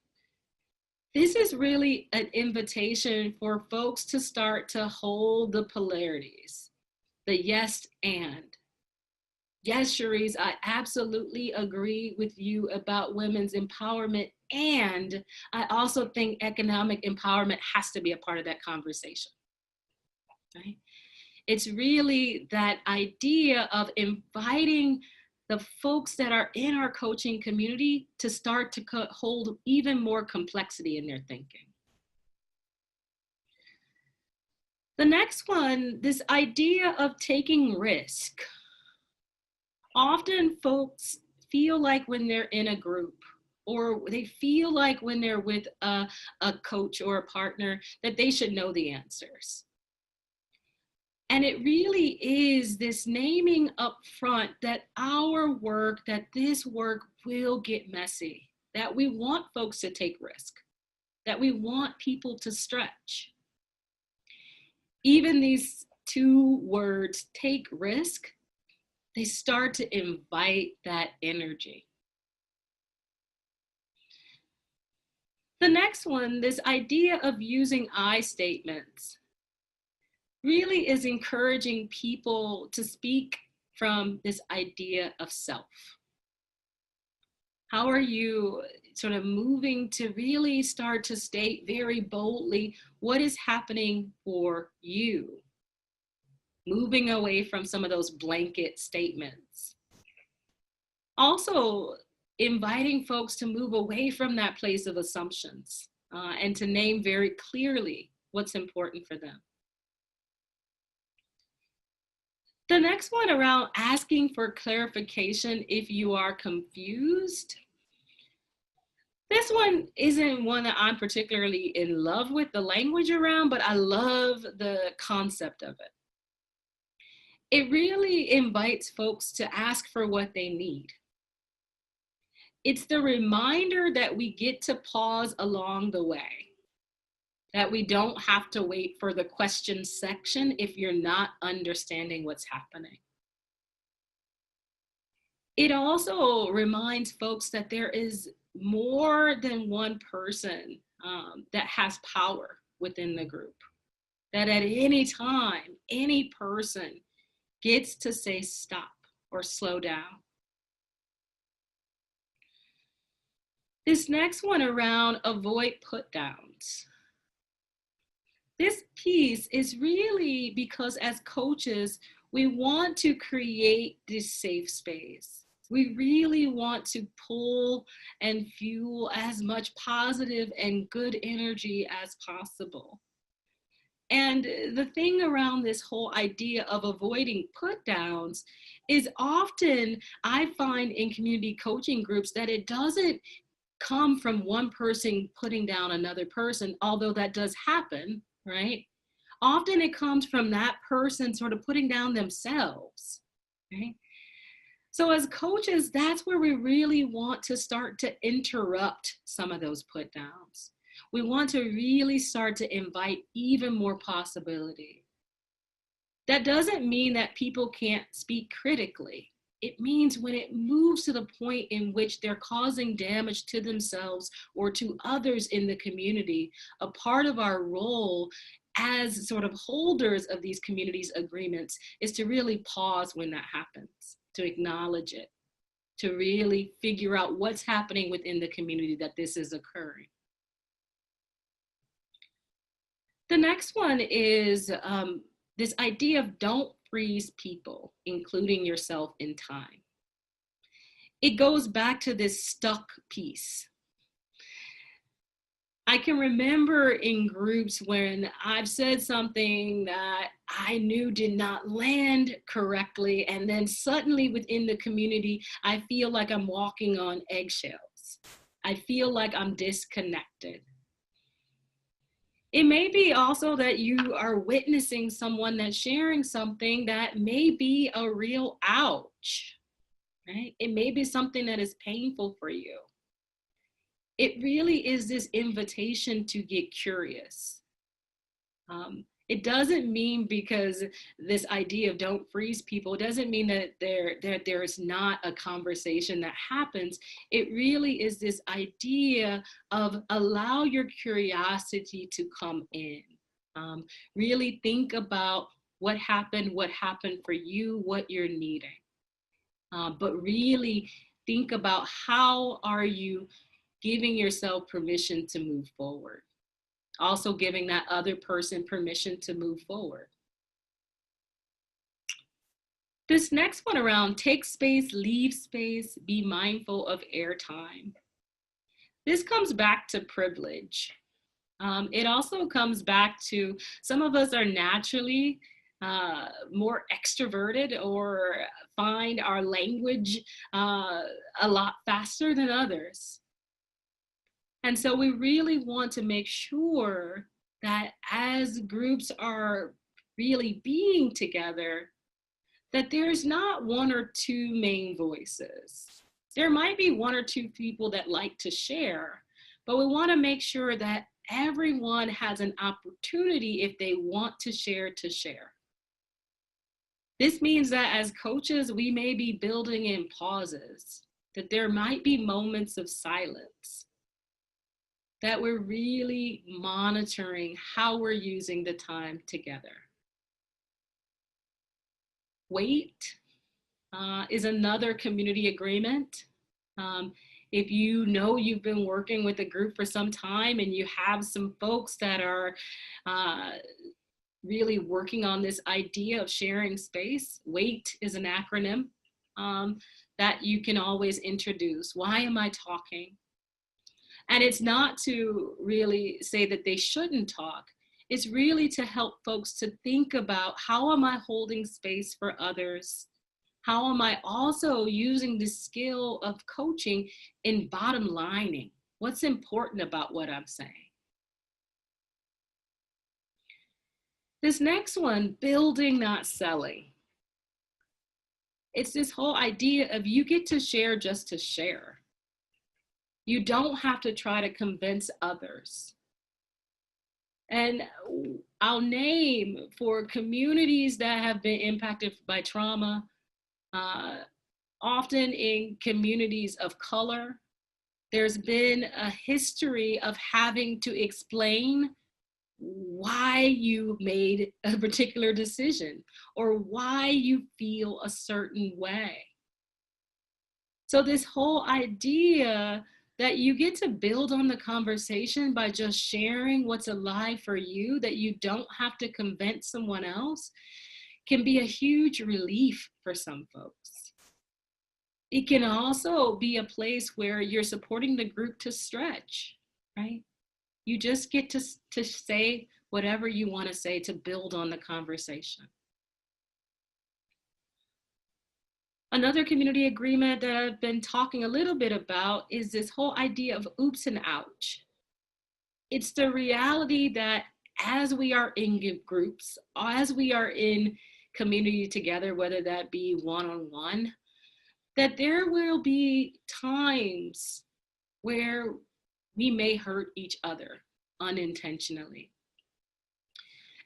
This is really an invitation for folks to start to hold the polarities, the yes and. Yes, Cherise, I absolutely agree with you about women's empowerment, and I also think economic empowerment has to be a part of that conversation, right? It's really that idea of inviting the folks that are in our coaching community to start to hold even more complexity in their thinking. The next one, this idea of taking risk. Often folks feel like when they're in a group or they feel like when they're with a coach or a partner that they should know the answers. And it really is this naming up front that our work, that this work will get messy, that we want folks to take risk, that we want people to stretch. Even these two words, take risk, they start to invite that energy. The next one, this idea of using I statements, really is encouraging people to speak from this idea of self. How are you sort of moving to really start to state very boldly what is happening for you? Moving away from some of those blanket statements. Also, inviting folks to move away from that place of assumptions and to name very clearly what's important for them. The next one around asking for clarification if you are confused. This one isn't one that I'm particularly in love with the language around, but I love the concept of it. It really invites folks to ask for what they need. It's the reminder that we get to pause along the way, that we don't have to wait for the question section if you're not understanding what's happening. It also reminds folks that there is more than one person that has power within the group, that at any time, any person gets to say stop or slow down. This next one around avoid put downs. This piece is really because as coaches, we want to create this safe space. We really want to pull and fuel as much positive and good energy as possible. And the thing around this whole idea of avoiding put downs is often I find in community coaching groups that it doesn't come from one person putting down another person, although that does happen, right? Often it comes from that person sort of putting down themselves, right? So as coaches, that's where we really want to start to interrupt some of those put downs. We want to really start to invite even more possibility. That doesn't mean that people can't speak critically. It means when it moves to the point in which they're causing damage to themselves or to others in the community, a part of our role as sort of holders of these communities agreements is to really pause when that happens, to acknowledge it, to really figure out what's happening within the community that this is occurring. The next one is this idea of don't freeze people, including yourself in time. It goes back to this stuck piece. I can remember in groups when I've said something that I knew did not land correctly, and then suddenly within the community, I feel like I'm walking on eggshells. I feel like I'm disconnected. It may be also that you are witnessing someone that's sharing something that may be a real ouch, right? It may be something that is painful for you. It really is this invitation to get curious. It doesn't mean, because this idea of don't freeze people, it doesn't mean that there is not a conversation that happens. It really is this idea of allow your curiosity to come in. Really think about what happened for you, what you're needing. But really think about how are you giving yourself permission to move forward. Also giving that other person permission to move forward. This next one around take space, leave space, be mindful of airtime. This comes back to privilege. It also comes back to some of us are naturally more extroverted or find our language a lot faster than others. And so we really want to make sure that as groups are really being together, that there's not one or two main voices. There might be one or two people that like to share, but we want to make sure that everyone has an opportunity if they want to share. This means that as coaches, we may be building in pauses, that there might be moments of silence, that we're really monitoring how we're using the time together. Wait is another community agreement. If you know you've been working with a group for some time and you have some folks that are really working on this idea of sharing space, WAIT is an acronym that you can always introduce. Why am I talking? And it's not to really say that they shouldn't talk. It's really to help folks to think about, how am I holding space for others? How am I also using the skill of coaching in bottom lining? What's important about what I'm saying? This next one, building, not selling. It's this whole idea of you get to share just to share. You don't have to try to convince others. And I'll name, for communities that have been impacted by trauma, often in communities of color, there's been a history of having to explain why you made a particular decision or why you feel a certain way. So this whole idea that you get to build on the conversation by just sharing what's alive for you, that you don't have to convince someone else, can be a huge relief for some folks. It can also be a place where you're supporting the group to stretch, right? You just get to say whatever you want to say to build on the conversation. Another community agreement that I've been talking a little bit about is this whole idea of oops and ouch. It's the reality that as we are in groups, as we are in community together, whether that be one-on-one, that there will be times where we may hurt each other unintentionally.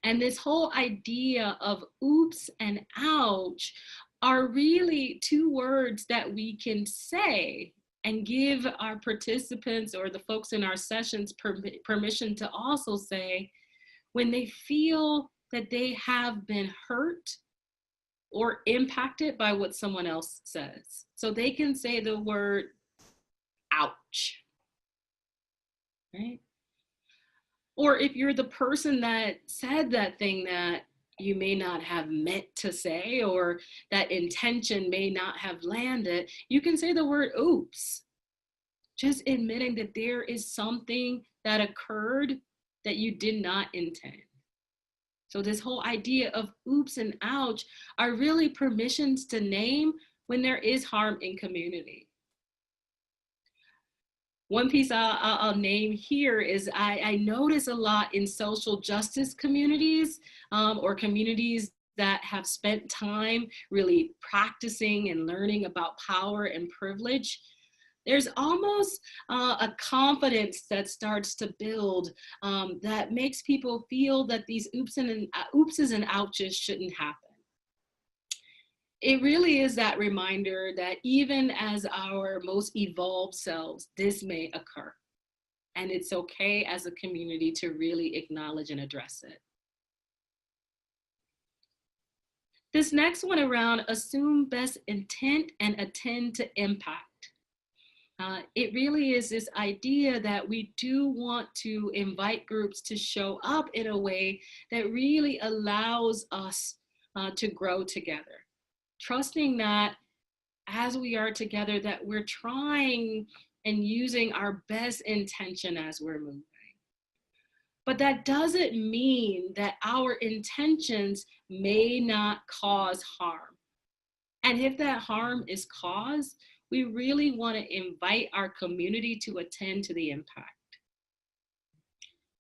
And this whole idea of oops and ouch are really two words that we can say and give our participants or the folks in our sessions permission to also say when they feel that they have been hurt or impacted by what someone else says. So they can say the word ouch, right? Or if you're the person that said that thing that you may not have meant to say, or that intention may not have landed, you can say the word oops. Just admitting that there is something that occurred that you did not intend. So this whole idea of oops and ouch are really permissions to name when there is harm in community. One piece I'll name here is I notice a lot in social justice communities or communities that have spent time really practicing and learning about power and privilege. There's almost a confidence that starts to build that makes people feel that these oopses and ouches shouldn't happen. It really is that reminder that even as our most evolved selves, this may occur. And it's okay as a community to really acknowledge and address it. This next one around assume best intent and attend to impact. It really is this idea that we do want to invite groups to show up in a way that really allows us to grow together. Trusting that as we are together, that we're trying and using our best intention as we're moving. But that doesn't mean that our intentions may not cause harm. And if that harm is caused, we really want to invite our community to attend to the impact.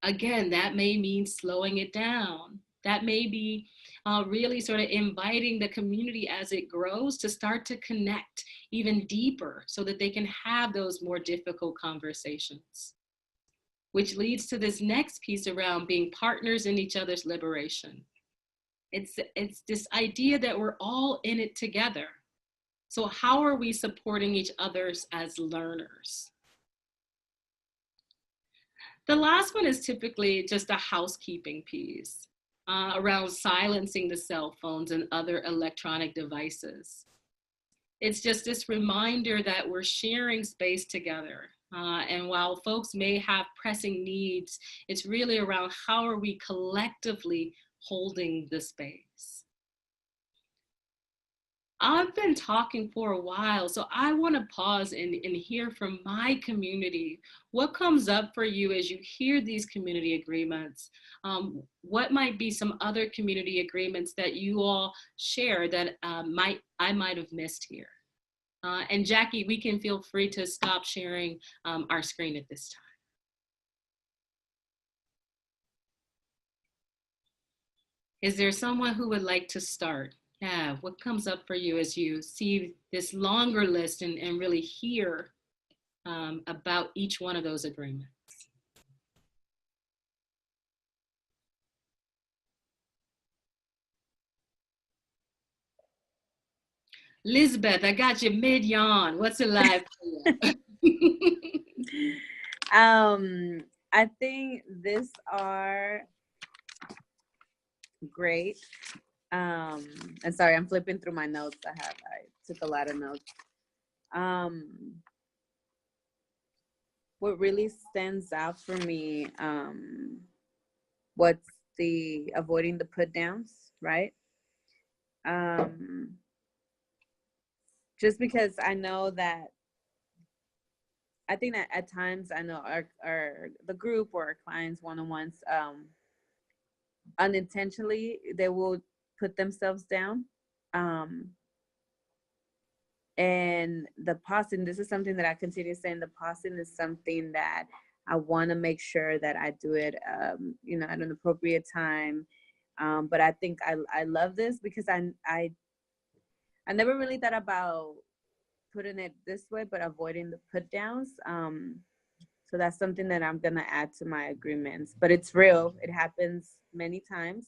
Again, that may mean slowing it down. That may be really sort of inviting the community as it grows to start to connect even deeper so that they can have those more difficult conversations. Which leads to this next piece around being partners in each other's liberation. It's this idea that we're all in it together. So how are we supporting each other as learners? The last one is typically just a housekeeping piece around silencing the cell phones and other electronic devices. It's just this reminder that we're sharing space together. And while folks may have pressing needs, it's really around how are we collectively holding the space. I've been talking for a while, so I want to pause and hear from my community. What comes up for you as you hear these community agreements? What might be some other community agreements that you all share that I might have missed here? And Jackie, we can feel free to stop sharing our screen at this time. Is there someone who would like to start? Yeah, what comes up for you as you see this longer list and really hear about each one of those agreements? Lisbeth, I got you mid-yawn. What's it like for you? I think these are great. And sorry, I'm flipping through my notes. I took a lot of notes. What really stands out for me, what's the avoiding the put downs, right? Just because I know that, I think that at times I know the group or our clients one-on-ones, unintentionally, they will put themselves down. And the pausing, this is something that I continue saying, the pausing is something that I want to make sure that I do it, at an appropriate time. But I think I love this because I never really thought about putting it this way, but avoiding the put downs. So that's something that I'm going to add to my agreements, but it's real. It happens many times.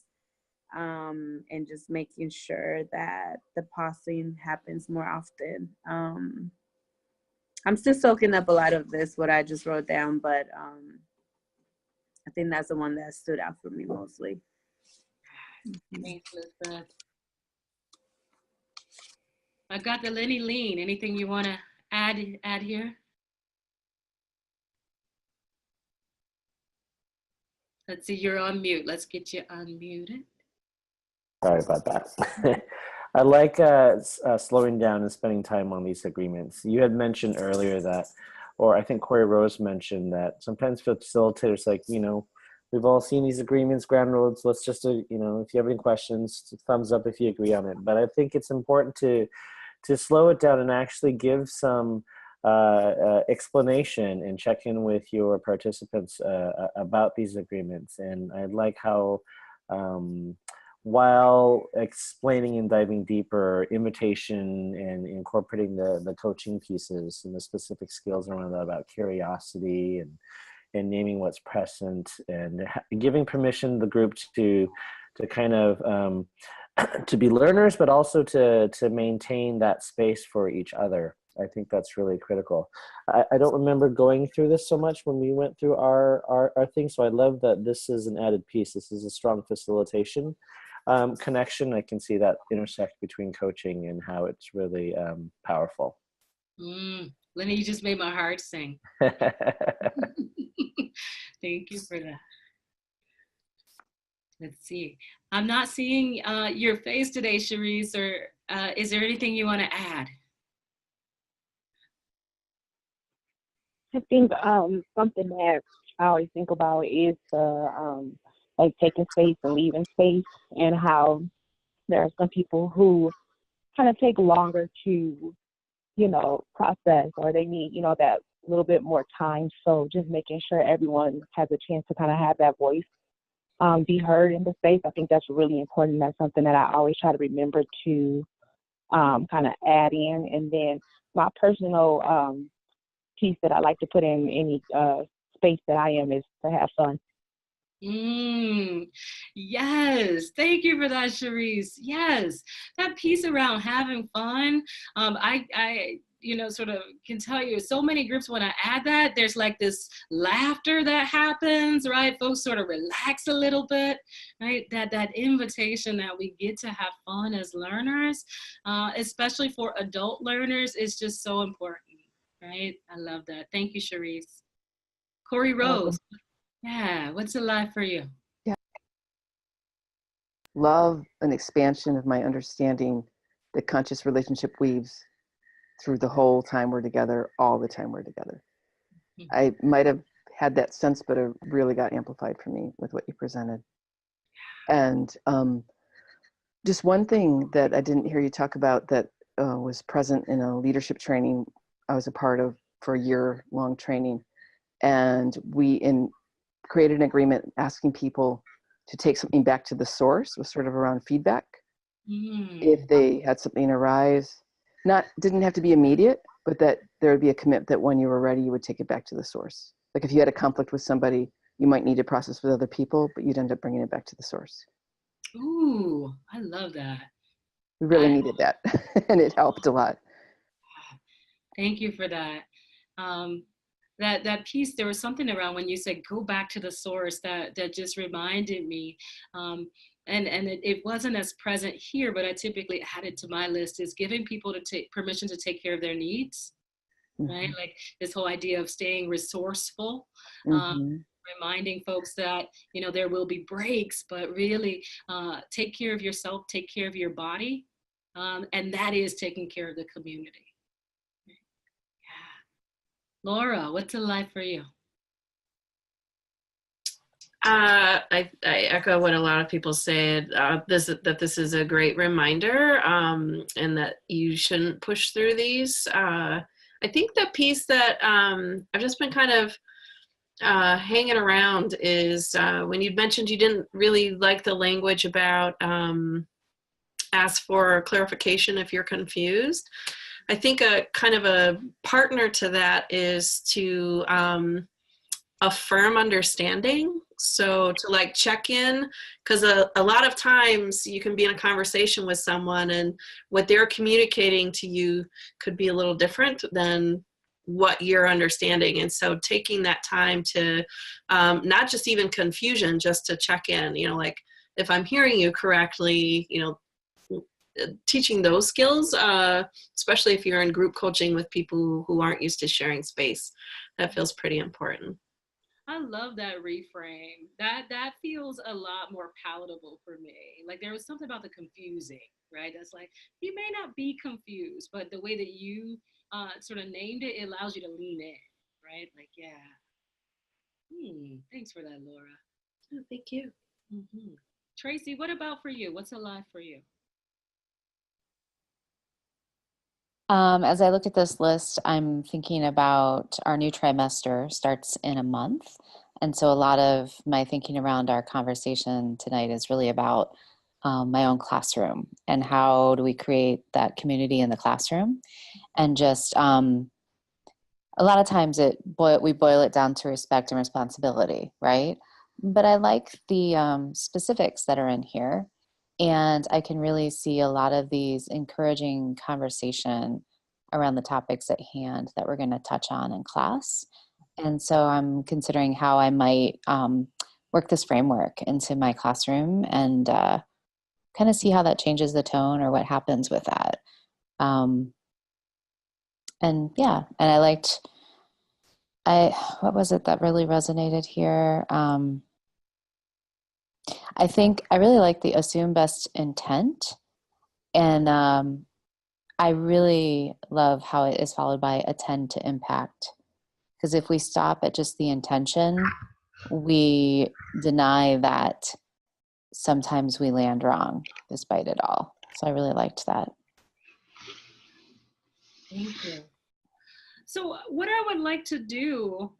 And just making sure that the pausing happens more often. I'm still soaking up a lot of this, what I just wrote down, but I think that's the one that stood out for me mostly. Thanks, Elizabeth. I got the Lenny Lean. Anything you want to add here? Let's see, you're on mute. Let's get you unmuted. Sorry about that. I like slowing down and spending time on these agreements. You had mentioned earlier that, or I think Corey Rose mentioned that sometimes facilitators like, we've all seen these agreements, ground rules. Let's just, if you have any questions, thumbs up if you agree on it. But I think it's important to slow it down and actually give some explanation and check in with your participants about these agreements. And I like how, while explaining and diving deeper, invitation and incorporating the coaching pieces and the specific skills around that, about curiosity and naming what's present and giving permission to the group to kind of to be learners, but also to maintain that space for each other. I think that's really critical. I don't remember going through this so much when we went through our thing, so I love that this is an added piece. This is a strong facilitation connection. I can see that intersect between coaching and how it's really powerful. Lenny, you just made my heart sing. Thank you for that. Let's see. I'm not seeing your face today, Cherise, or is there anything you want to add? I think something that I always think about is like taking space and leaving space, and how there are some people who kind of take longer to, process, or they need, that little bit more time. So just making sure everyone has a chance to kind of have that voice be heard in the space. I think that's really important. That's something that I always try to remember to kind of add in. And then my personal piece that I like to put in any space that I am is to have fun. Yes, thank you for that, Cherise. Yes, that piece around having fun. I sort of can tell you, so many groups, when I add that, there's like this laughter that happens, right? Folks sort of relax a little bit, right? That invitation that we get to have fun as learners, especially for adult learners, is just so important. Right? I love that. Thank you, Cherise. Corey Rose. Yeah, what's it like for you? Yeah. Love an expansion of my understanding the conscious relationship weaves through the whole time we're together, all the time we're together. I might have had that sense, but it really got amplified for me with what you presented. And just one thing that I didn't hear you talk about that was present in a leadership training I was a part of for a year-long training. And we created an agreement asking people to take something back to the source, was sort of around feedback. If they had something arise, didn't have to be immediate, but that there would be a commitment that when you were ready, you would take it back to the source. Like if you had a conflict with somebody, you might need to process with other people, but you'd end up bringing it back to the source. Ooh, I love that. We really needed that, and it helped a lot. Thank you for that. That piece, there was something around when you said go back to the source that just reminded me. And it wasn't as present here, but I typically add it to my list, is giving people to take permission to take care of their needs, right? Like this whole idea of staying resourceful, reminding folks that, you know, there will be breaks, but really take care of yourself, take care of your body. And that is taking care of the community. Yeah. Laura, what's it like for you? I echo what a lot of people said, that this is a great reminder, and that you shouldn't push through these. I think the piece that I've just been kind of hanging around is when you mentioned you didn't really like the language about ask for clarification if you're confused. I think a kind of a partner to that is to affirm understanding. So to like check in, because a lot of times you can be in a conversation with someone and what they're communicating to you could be a little different than what you're understanding. And so taking that time to not just even confusion, just to check in, you know, like if I'm hearing you correctly, you know, teaching those skills, especially if you're in group coaching with people who aren't used to sharing space, that feels pretty important. I love that reframe. That feels a lot more palatable for me. Like there was something about the confusing, right? That's like, you may not be confused, but the way that you sort of named it, it allows you to lean in, right? Like, yeah. Thanks for that, Laura. Oh, thank you. Tracy, what about for you? What's alive for you? As I look at this list, I'm thinking about our new trimester starts in a month. And so a lot of my thinking around our conversation tonight is really about my own classroom and how do we create that community in the classroom. And just a lot of times we boil it down to respect and responsibility, right? But I like the specifics that are in here. And I can really see a lot of these encouraging conversation around the topics at hand that we're going to touch on in class. And so I'm considering how I might work this framework into my classroom and kind of see how that changes the tone or what happens with that. And yeah, and what was it that really resonated here? I think I really like the assume best intent, and I really love how it is followed by attend to impact. Because if we stop at just the intention, we deny that sometimes we land wrong despite it all. So I really liked that. Thank you. So what I would like to do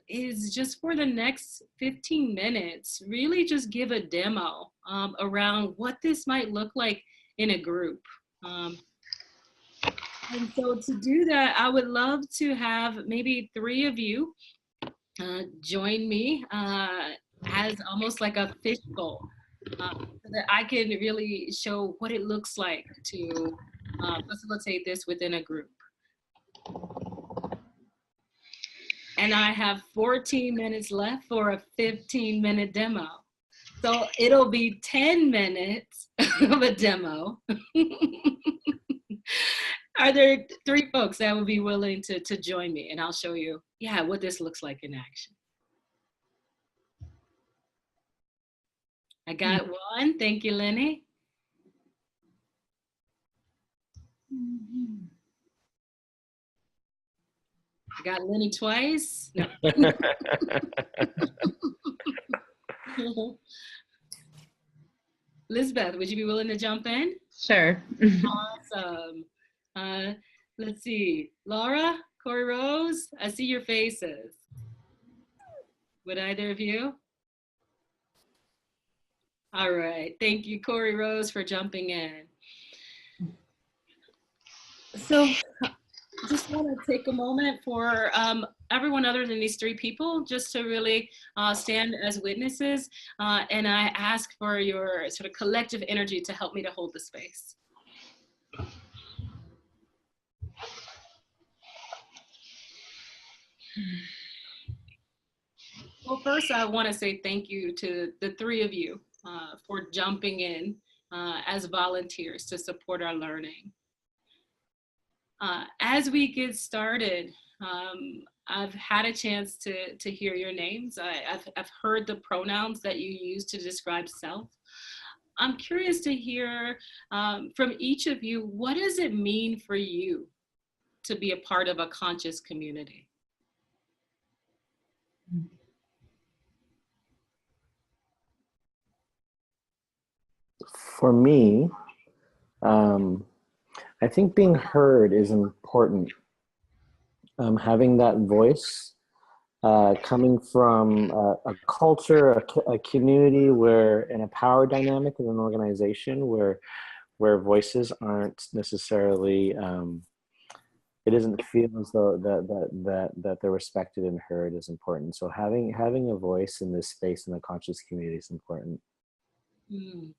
is just for the next 15 minutes, really just give a demo around what this might look like in a group. And so to do that, I would love to have maybe 3 of you join me as almost like a fishbowl so that I can really show what it looks like to facilitate this within a group. And I have 14 minutes left for a 15-minute demo. So it'll be 10 minutes of a demo. Are there 3 folks that would be willing to join me? And I'll show you, yeah, what this looks like in action. I got 1. Thank you, Lenny. I got Lenny twice. No. Lisbeth, would you be willing to jump in? Sure. Awesome. Let's see. Laura, Corey Rose, I see your faces. Would either of you? All right. Thank you, Corey Rose, for jumping in. So just want to take a moment for everyone other than these three people just to really stand as witnesses. And I ask for your sort of collective energy to help me to hold the space. Well, first, I want to say thank you to the three of you for jumping in as volunteers to support our learning. As we get started, I've had a chance to hear your names. I've heard the pronouns that you use to describe self. I'm curious to hear from each of you, what does it mean for you to be a part of a conscious community? For me, I think being heard is important. Having that voice coming from a culture, a community where, in a power dynamic in an organization where voices aren't necessarily, it doesn't feel as though that they're respected and heard is important. So having a voice in this space in the conscious community is important. Mm.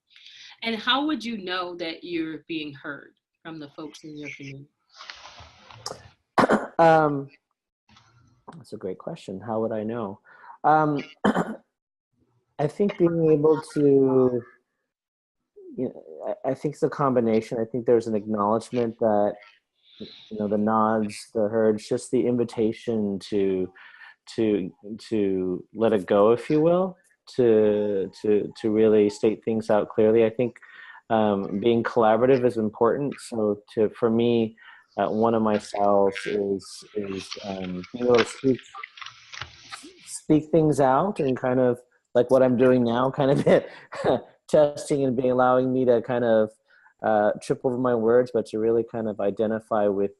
And how would you know that you're being heard from the folks in your community? That's a great question. How would I know? I think being able to, I think it's a combination. I think there's an acknowledgement that, the nods, the heards, just the invitation to let it go, if you will, to really state things out clearly. I think being collaborative is important. So for me, one of my styles is being able to speak things out, and kind of like what I'm doing now, kind of testing and allowing me to kind of trip over my words, but to really kind of identify with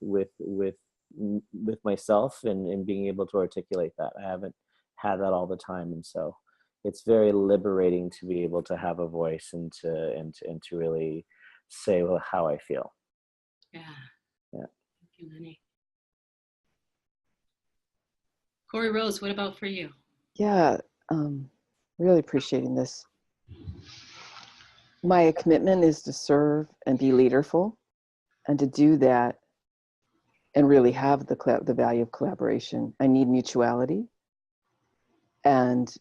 myself and being able to articulate that. I haven't had that all the time, and so it's very liberating to be able to have a voice and to really say how I feel. Yeah. Yeah. Thank you, Lenny. Corey Rose, what about for you? Yeah, really appreciating this. My commitment is to serve and be leaderful, and to do that and really have the value of collaboration. I need mutuality, and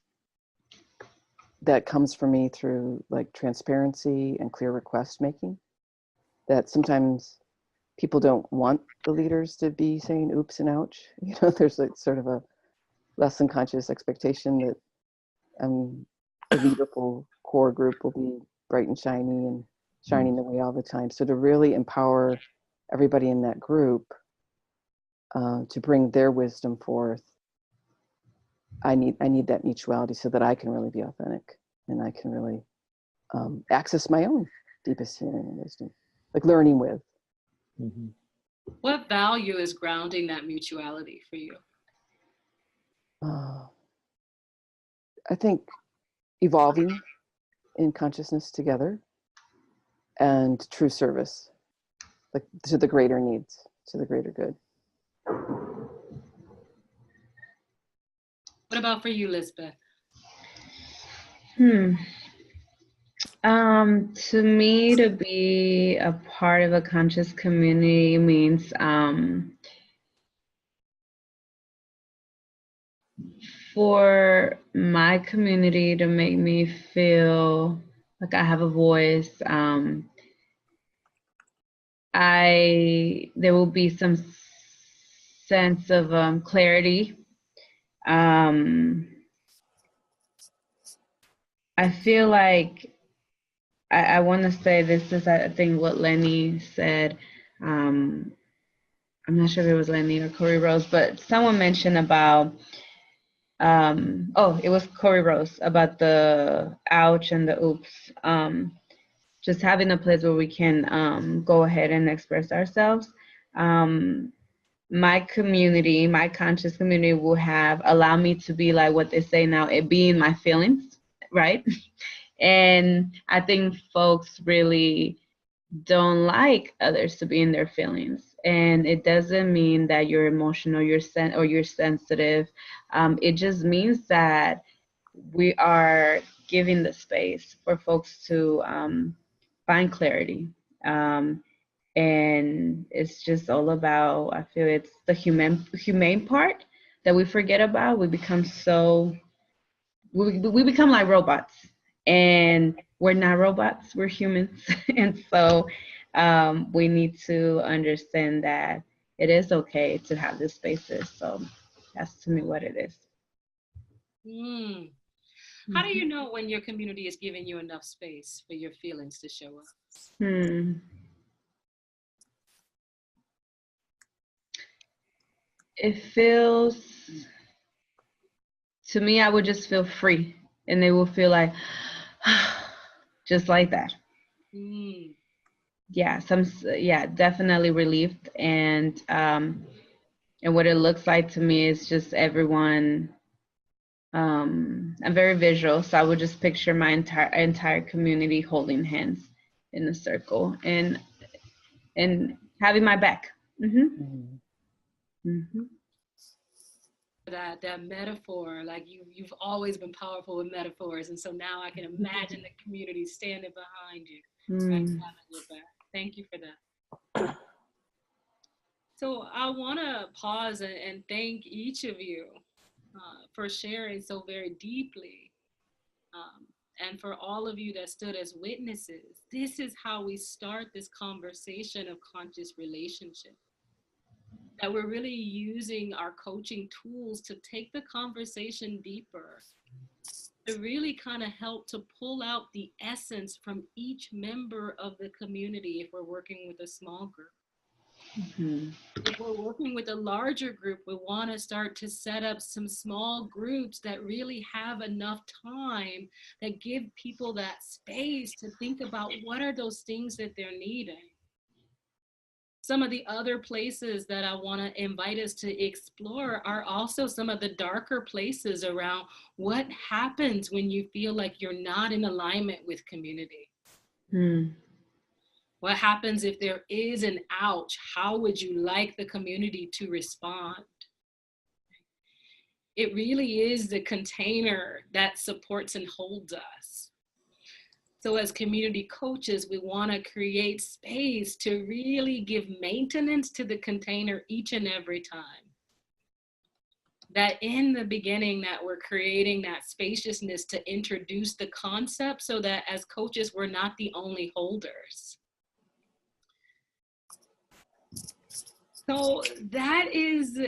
that comes for me through like transparency and clear request making. That sometimes people don't want the leaders to be saying oops and ouch. There's like sort of a less than conscious expectation that the leaderful core group will be bright and shiny and shining the way all the time. So to really empower everybody in that group to bring their wisdom forth, I need that mutuality so that I can really be authentic and I can really access my own deepest healing and wisdom, like learning with. Mm-hmm. What value is grounding that mutuality for you? I think evolving in consciousness together and true service, like to the greater needs, to the greater good. What about for you, Lisbeth? To me, to be a part of a conscious community means for my community to make me feel like I have a voice. There will be some sense of clarity. I feel like I want to say this is, I think, what Lenny said. I'm not sure if it was Lenny or Corey Rose, but someone mentioned about, it was Corey Rose, about the ouch and the oops. Just having a place where we can go ahead and express ourselves. My community, my conscious community will have allow me to be like what they say now, it being my feelings, right? And I think folks really don't like others to be in their feelings. And it doesn't mean that you're emotional, you're sensitive. It just means that we are giving the space for folks to find clarity. And it's just all about, I feel it's the humane part that we forget about. We become we become like robots, and we're not robots, we're humans. And so we need to understand that it is okay to have these spaces. So that's to me what it is. How do you know when your community is giving you enough space for your feelings to show up? It feels, to me, I would just feel free, and they will feel like, just like that. Yeah, definitely relieved. And what it looks like to me is just everyone. I'm very visual, so I would just picture my entire community holding hands in a circle and having my back. That metaphor, like you've always been powerful with metaphors, and so now I can imagine the community standing behind you, right, having your back. Thank you for that. So I want to pause and thank each of you for sharing so very deeply, and for all of you that stood as witnesses. This is how we start this conversation of conscious relationship. That we're really using our coaching tools to take the conversation deeper, to really kind of help to pull out the essence from each member of the community if we're working with a small group. If we're working with a larger group, we want to start to set up some small groups that really have enough time, that give people that space to think about what are those things that they're needing. Some of the other places that I want to invite us to explore are also some of the darker places around what happens when you feel like you're not in alignment with community. What happens if there is an ouch? How would you like the community to respond? It really is the container that supports and holds us. So as community coaches, we want to create space to really give maintenance to the container each and every time. That in the beginning that we're creating that spaciousness to introduce the concept, so that as coaches, we're not the only holders. So that is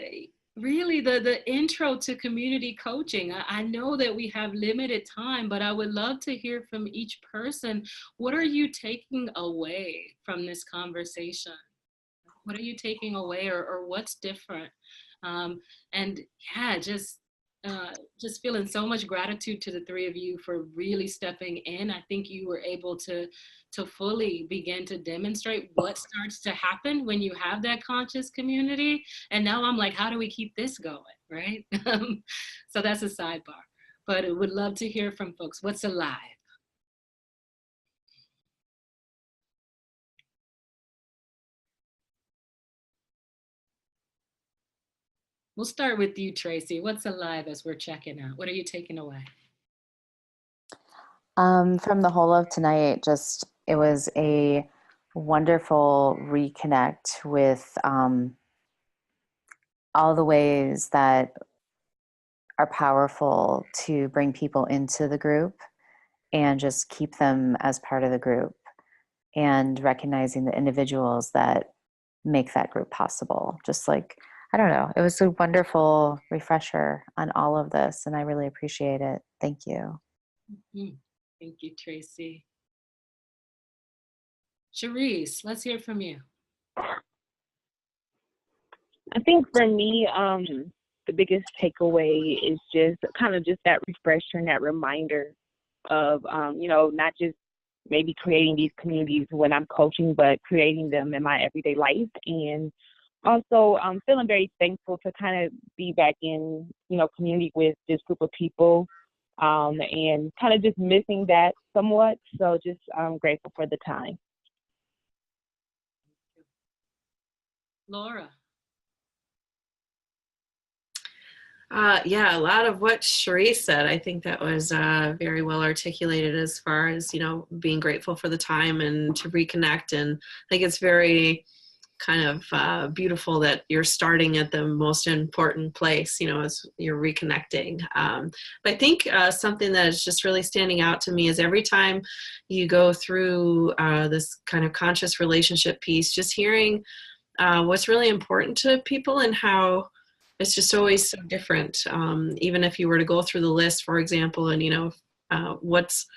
really the intro to community coaching. I know that we have limited time, but I would love to hear from each person. What are you taking away from this conversation? What are you taking away, or what's different? And yeah, just feeling so much gratitude to the three of you for really stepping in. I think you were able to fully begin to demonstrate what starts to happen when you have that conscious community. And now I'm like, how do we keep this going, right? So that's a sidebar, but I would love to hear from folks. What's alive? We'll start with you, Tracy. What's alive as we're checking out? What are you taking away? From the whole of tonight, just it was a wonderful reconnect with all the ways that are powerful to bring people into the group and just keep them as part of the group, and recognizing the individuals that make that group possible. Just like, I don't know, it was a wonderful refresher on all of this, and I really appreciate it. Thank you. Thank you, Tracy. Cherise, let's hear from you. I think for me, the biggest takeaway is just kind of just that refresher and that reminder of, not just maybe creating these communities when I'm coaching, but creating them in my everyday life. And also, I'm feeling very thankful to kind of be back in, community with this group of people, and kind of just missing that somewhat. So just grateful for the time. Laura. Yeah, a lot of what Cherie said, I think that was very well articulated as far as, being grateful for the time and to reconnect. And I think it's very kind of beautiful that you're starting at the most important place, as you're reconnecting. But I think something that is just really standing out to me is every time you go through this kind of conscious relationship piece, just hearing what's really important to people and how it's just always so different. Even if you were to go through the list, for example, and what's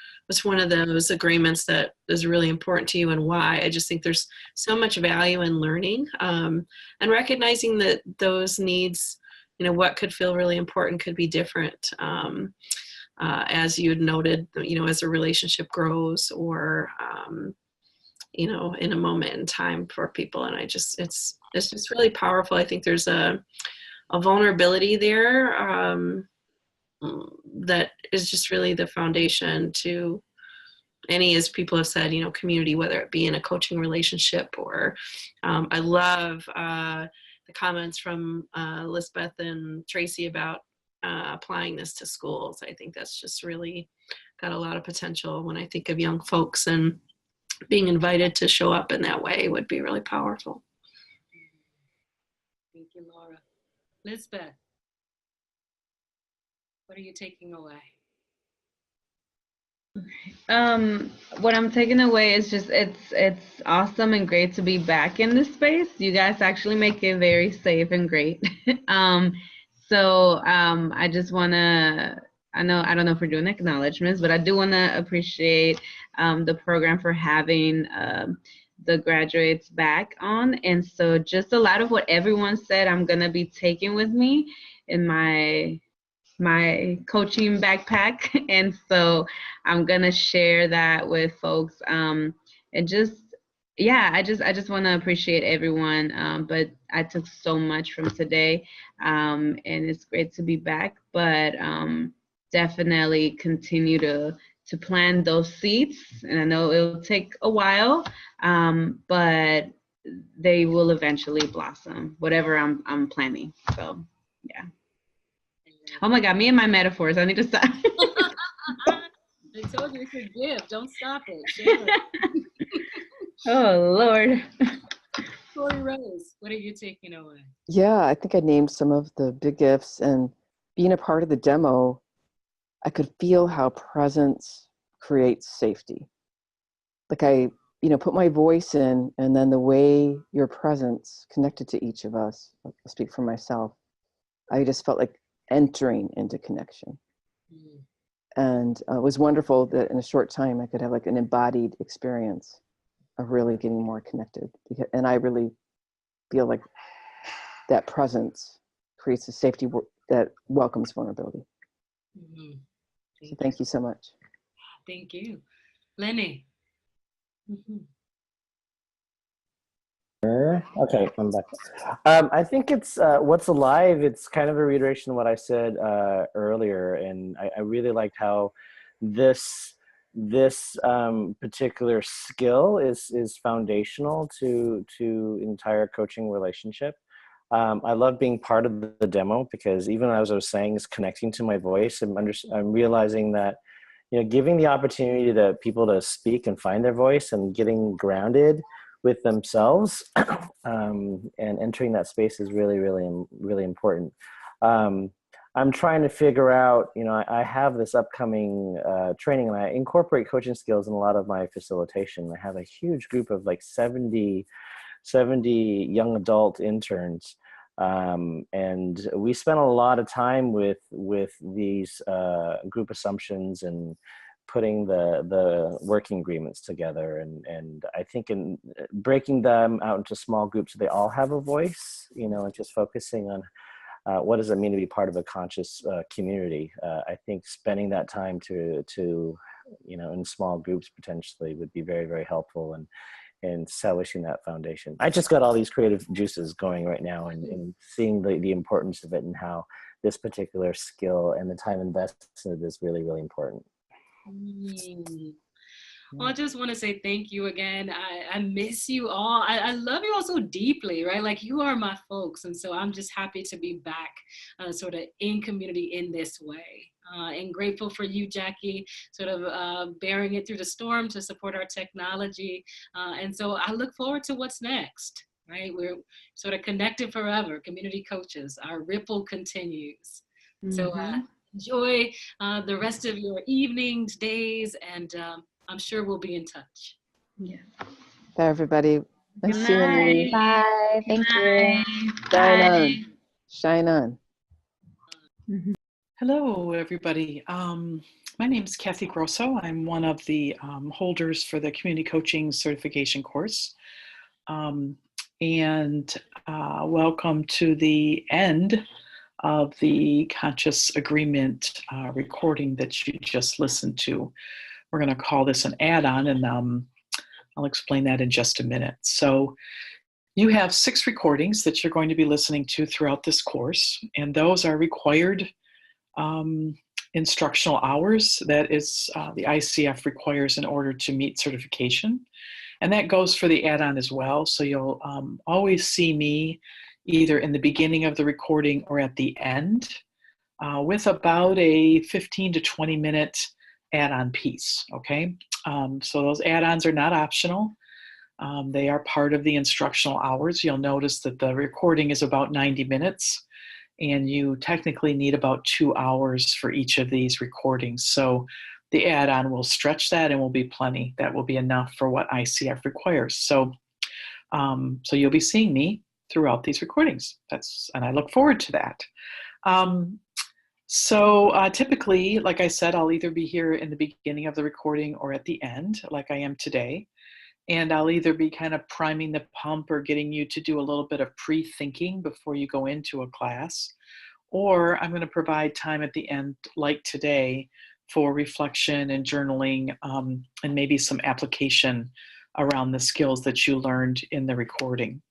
one of those agreements that is really important to you and why. I just think there's so much value in learning and recognizing that those needs, what could feel really important could be different. As you had noted, as a relationship grows or, in a moment in time for people. And it's just really powerful. I think there's a vulnerability there that is just really the foundation to any, as people have said, community, whether it be in a coaching relationship or I love the comments from Lisbeth and Tracy about applying this to schools. I think that's just really got a lot of potential when I think of young folks, and being invited to show up in that way would be really powerful. Thank you, Laura. Lisbeth, what are you taking away? What I'm taking away is just it's awesome and great to be back in this space. You guys actually make it very safe and great. I just wanna, I don't know if we're doing acknowledgements, but I do wanna appreciate the program for having the graduates back on. And so just a lot of what everyone said, I'm gonna be taking with me in my coaching backpack. And so I'm gonna share that with folks. And just, yeah, I just wanna appreciate everyone. But I took so much from today, and it's great to be back, but definitely continue to plant those seeds. And I know it'll take a while, but they will eventually blossom, whatever I'm planning. So, yeah. Oh my God, me and my metaphors. I need to stop. I told you it's a gift. Don't stop it. Share it. Oh, Lord. Tori Rose, what are you taking away? Yeah, I think I named some of the big gifts, and being a part of the demo, I could feel how presence creates safety. Like I, put my voice in, and then the way your presence connected to each of us, I'll speak for myself, I just felt like entering into connection. And it was wonderful that in a short time I could have like an embodied experience of really getting more connected. And I really feel like that presence creates a safety that welcomes vulnerability. So thank you so much. Thank you. Lenny. Okay, I'm back. I think it's what's alive. It's kind of a reiteration of what I said earlier, and I really liked how this particular skill is foundational to entire coaching relationship. I love being part of the demo because even as I was saying, is connecting to my voice. I'm realizing that giving the opportunity to people to speak and find their voice and getting grounded with themselves and entering that space is really, really, really important. I'm trying to figure out, I have this upcoming training, and I incorporate coaching skills in a lot of my facilitation. I have a huge group of like 70 young adult interns. And we spent a lot of time with these group assumptions and putting the working agreements together, and I think in breaking them out into small groups so they all have a voice, you know, and just focusing on what does it mean to be part of a conscious community. I think spending that time to you know, in small groups potentially would be very, very helpful in establishing that foundation. I just got all these creative juices going right now, and seeing the importance of it and how this particular skill and the time invested is really, really important. Well, I just want to say thank you again. I miss you all. I love you all so deeply, right? Like, you are my folks. And so I'm just happy to be back sort of in community in this way. And grateful for you, Jackie, sort of bearing it through the storm to support our technology. And so I look forward to what's next, right? We're sort of connected forever, community coaches. Our ripple continues. So enjoy the rest of your evenings, days, and I'm sure we'll be in touch. Yeah. Bye, everybody. Nice Good seeing you. night. Bye. Thank you. Shine on. Shine on. Hello, everybody. My name is Kathy Grosso. I'm one of the holders for the Community Coaching Certification course. And welcome to the end of the Conscious Agreement recording that you just listened to. We're going to call this an add-on, and I'll explain that in just a minute. So you have 6 recordings that you're going to be listening to throughout this course, and those are required instructional hours that is the ICF requires in order to meet certification. And that goes for the add-on as well. So you'll always see me either in the beginning of the recording or at the end with about a 15 to 20 minute add-on piece, okay? So those add-ons are not optional. They are part of the instructional hours. You'll notice that the recording is about 90 minutes, and you technically need about 2 hours for each of these recordings. So the add-on will stretch that and will be plenty. That will be enough for what ICF requires. So, so you'll be seeing me throughout these recordings. And I look forward to that. Typically, like I said, I'll either be here in the beginning of the recording or at the end, like I am today. And I'll either be kind of priming the pump or getting you to do a little bit of pre-thinking before you go into a class, or I'm going to provide time at the end, like today, for reflection and journaling, and maybe some application around the skills that you learned in the recording.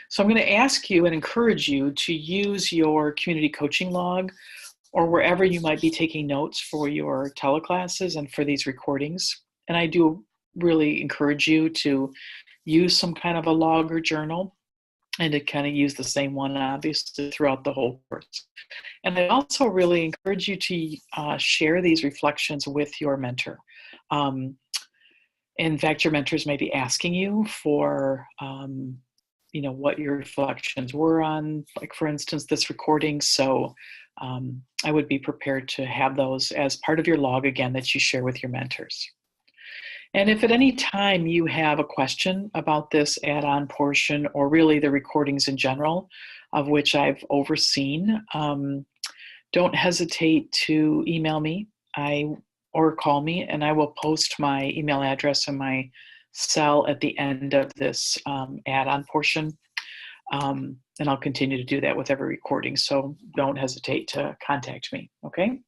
So I'm going to ask you and encourage you to use your community coaching log or wherever you might be taking notes for your teleclasses and for these recordings. And I do really encourage you to use some kind of a log or journal, and to kind of use the same one, obviously, throughout the whole course. And I also really encourage you to share these reflections with your mentor. In fact, your mentors may be asking you for, you know, what your reflections were on, like, for instance, this recording. So I would be prepared to have those as part of your log again that you share with your mentors. And if at any time you have a question about this add-on portion, or really the recordings in general, of which I've overseen, don't hesitate to email me or call me, and I will post my email address in my cell at the end of this add-on portion. And I'll continue to do that with every recording, so don't hesitate to contact me, okay?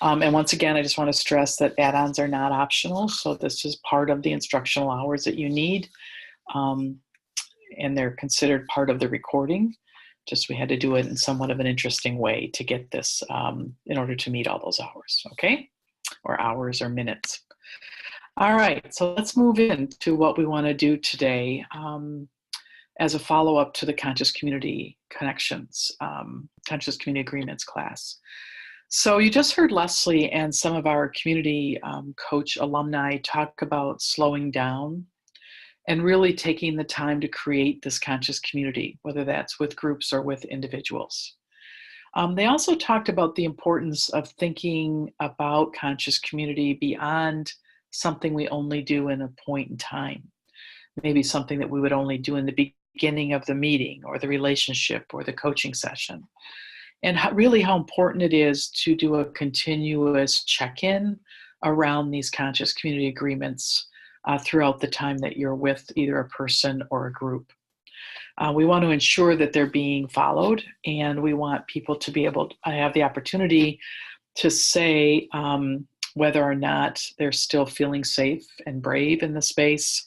And once again, I just want to stress that add-ons are not optional. So this is part of the instructional hours that you need. And they're considered part of the recording. Just we had to do it in somewhat of an interesting way to get this in order to meet all those hours, okay? Or hours or minutes. All right, so let's move into what we want to do today as a follow-up to the Conscious Community Connections, Conscious Community Agreements class. So you just heard Leslie and some of our community coach alumni talk about slowing down and really taking the time to create this conscious community, whether that's with groups or with individuals. They also talked about the importance of thinking about conscious community beyond something we only do in a point in time. Maybe something that we would only do in the beginning of the meeting or the relationship or the coaching session. And really how important it is to do a continuous check-in around these conscious community agreements throughout the time that you're with either a person or a group. We want to ensure that they're being followed, and we want people to be able to have the opportunity to say whether or not they're still feeling safe and brave in the space,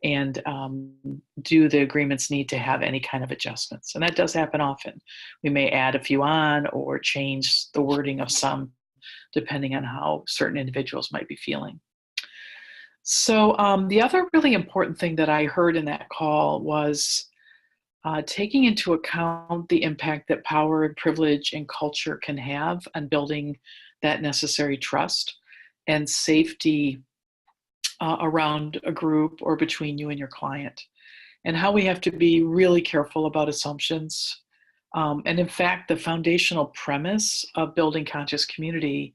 and do the agreements need to have any kind of adjustments. And that does happen often. We may add a few on or change the wording of some, depending on how certain individuals might be feeling. So the other really important thing that I heard in that call was taking into account the impact that power and privilege and culture can have on building that necessary trust and safety around a group or between you and your client, and how we have to be really careful about assumptions. And in fact, the foundational premise of building conscious community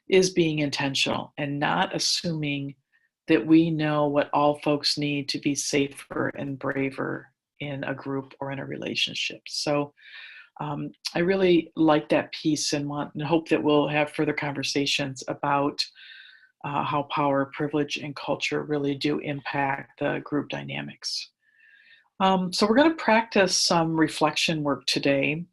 is being intentional and not assuming that we know what all folks need to be safer and braver in a group or in a relationship. So I really like that piece and want and hope that we'll have further conversations about how power, privilege, and culture really do impact the group dynamics. So we're going to practice some reflection work today.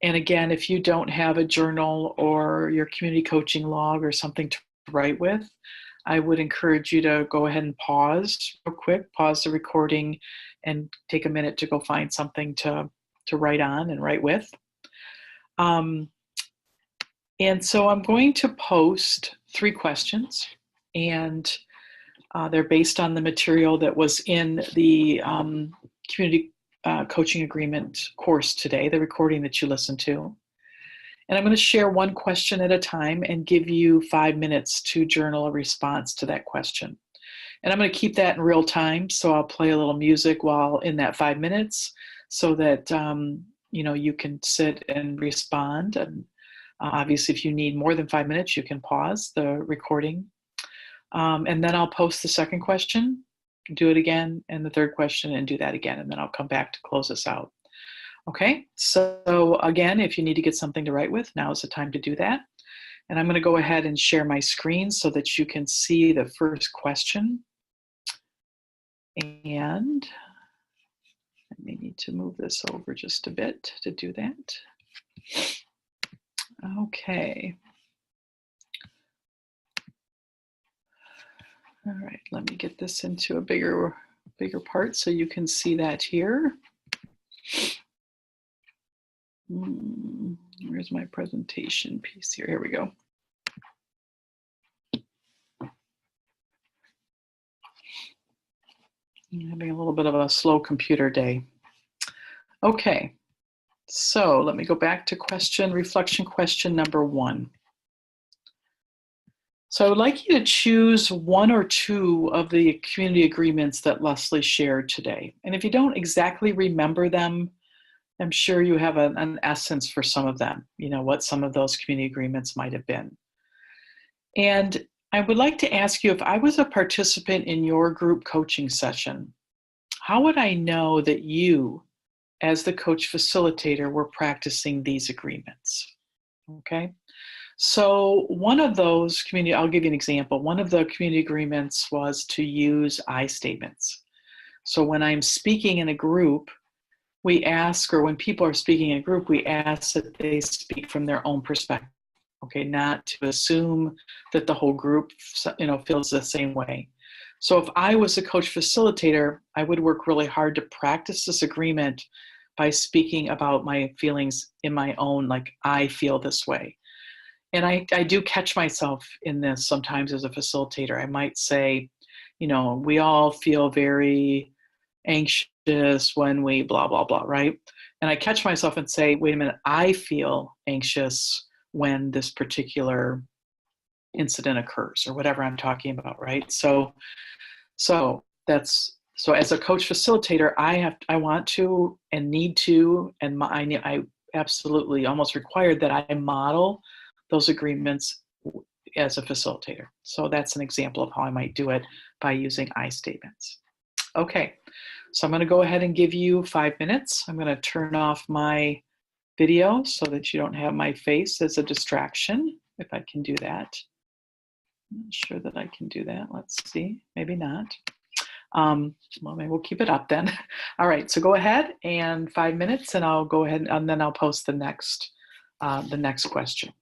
And again, if you don't have a journal or your community coaching log or something to write with, I would encourage you to go ahead and pause real quick, pause the recording, and take a minute to go find something to write on and write with. And so I'm going to post 3 questions, and they're based on the material that was in the community coaching agreement course today, the recording that you listened to. And I'm going to share one question at a time and give you 5 minutes to journal a response to that question. And I'm going to keep that in real time, so I'll play a little music while in that 5 minutes so that you can sit and respond. And obviously, if you need more than 5 minutes, you can pause the recording. And then I'll post the second question, do it again, and the third question, and do that again. And then I'll come back to close this out. Okay, so again, if you need to get something to write with, now is the time to do that. And I'm going to go ahead and share my screen so that you can see the first question. And I may need to move this over just a bit to do that. Okay. All right, let me get this into a bigger part so you can see that here. Where's my presentation piece here? Here we go. I'm having a little bit of a slow computer day. Okay, so let me go back to reflection question number 1. So I would like you to choose 1 or 2 of the community agreements that Leslie shared today. And if you don't exactly remember them, I'm sure you have an essence for some of them, what some of those community agreements might have been. And I would like to ask you, if I was a participant in your group coaching session, how would I know that you, as the coach facilitator, were practicing these agreements? Okay. So one of those I'll give you an example. One of the community agreements was to use I statements. So when I'm speaking in a group, we ask, or when people are speaking in a group, we ask that they speak from their own perspective, okay, not to assume that the whole group, feels the same way. So if I was a coach facilitator, I would work really hard to practice this agreement by speaking about my feelings in my own, like, I feel this way. And I do catch myself in this sometimes as a facilitator. I might say, we all feel very anxious when we blah, blah, blah, right? And I catch myself and say, wait a minute, I feel anxious when this particular incident occurs, or whatever I'm talking about, right? So as a coach facilitator, I want to and need to, and I absolutely almost required that I model those agreements as a facilitator. So that's an example of how I might do it, by using I statements. Okay, so I'm going to go ahead and give you 5 minutes. I'm going to turn off my video so that you don't have my face as a distraction, if I can do that. I'm not sure that I can do that. Let's see. Maybe not. Well, maybe we'll keep it up then. All right, so go ahead and 5 minutes, and I'll go ahead and then I'll post the next question.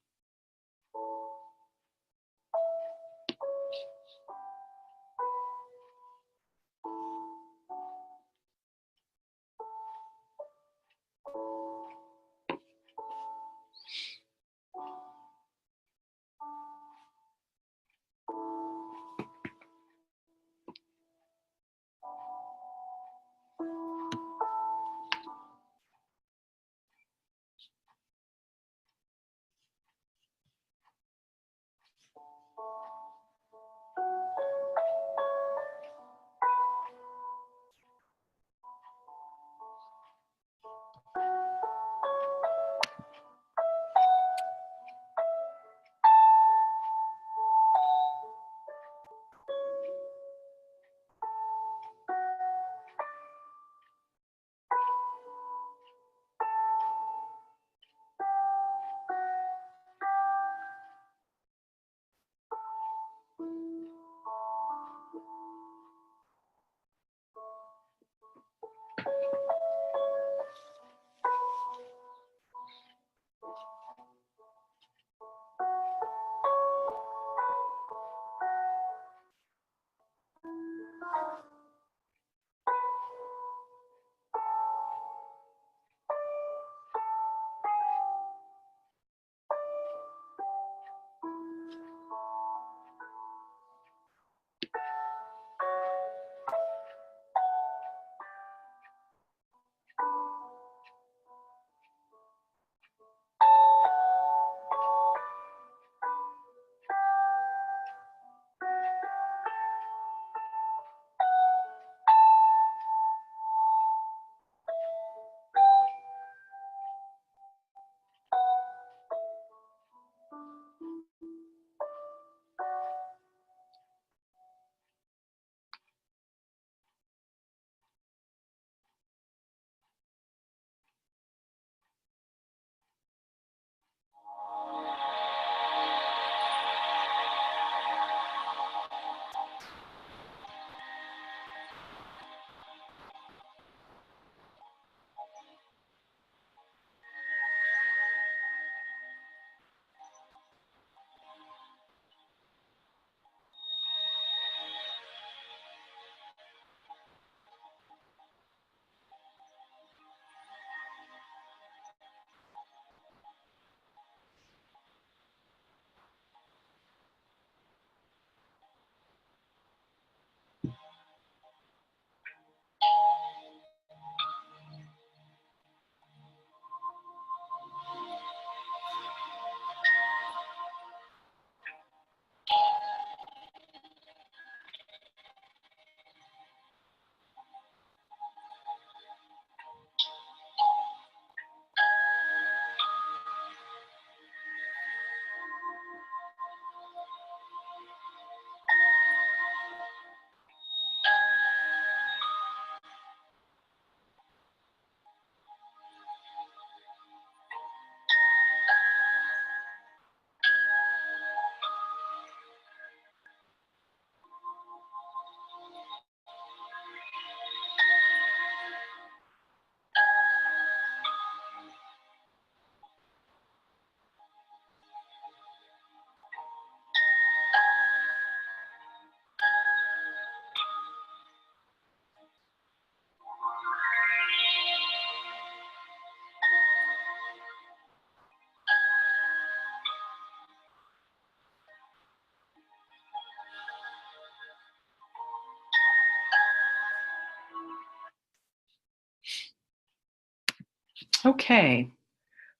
Okay,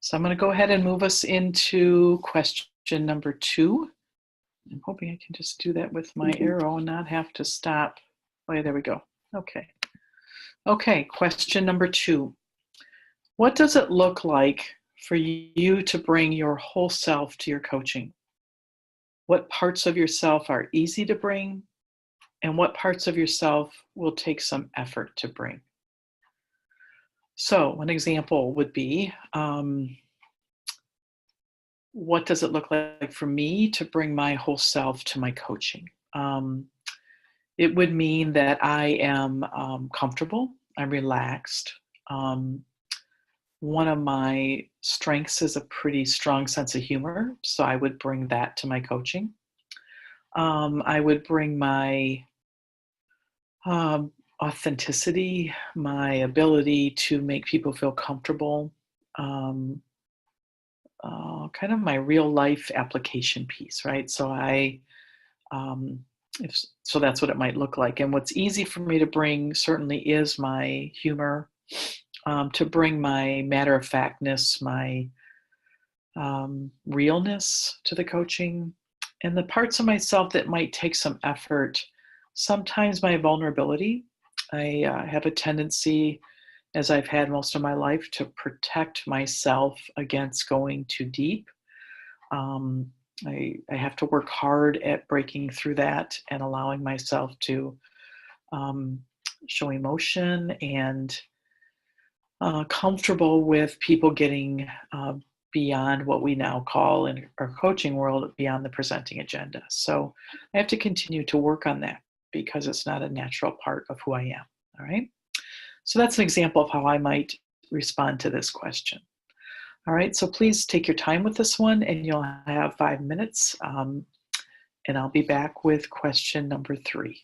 so I'm going to go ahead and move us into question number 2. I'm hoping I can just do that with my arrow and not have to stop. Oh, yeah, there we go. Okay. Okay, question number 2. What does it look like for you to bring your whole self to your coaching? What parts of yourself are easy to bring, and what parts of yourself will take some effort to bring? So one example would be, what does it look like for me to bring my whole self to my coaching? It would mean that I am comfortable, I'm relaxed. One of my strengths is a pretty strong sense of humor, so I would bring that to my coaching. I would bring my authenticity, my ability to make people feel comfortable, kind of my real life application piece, right? So so that's what it might look like. And what's easy for me to bring certainly is my humor, to bring my matter of factness, my realness to the coaching, and the parts of myself that might take some effort. Sometimes my vulnerability. I have a tendency, as I've had most of my life, to protect myself against going too deep. I have to work hard at breaking through that and allowing myself to show emotion and comfortable with people getting beyond what we now call in our coaching world, beyond the presenting agenda. So I have to continue to work on that because it's not a natural part of who I am. All right. So that's an example of how I might respond to this question. All right. So please take your time with this one, and you'll have 5 minutes. And I'll be back with question number 3.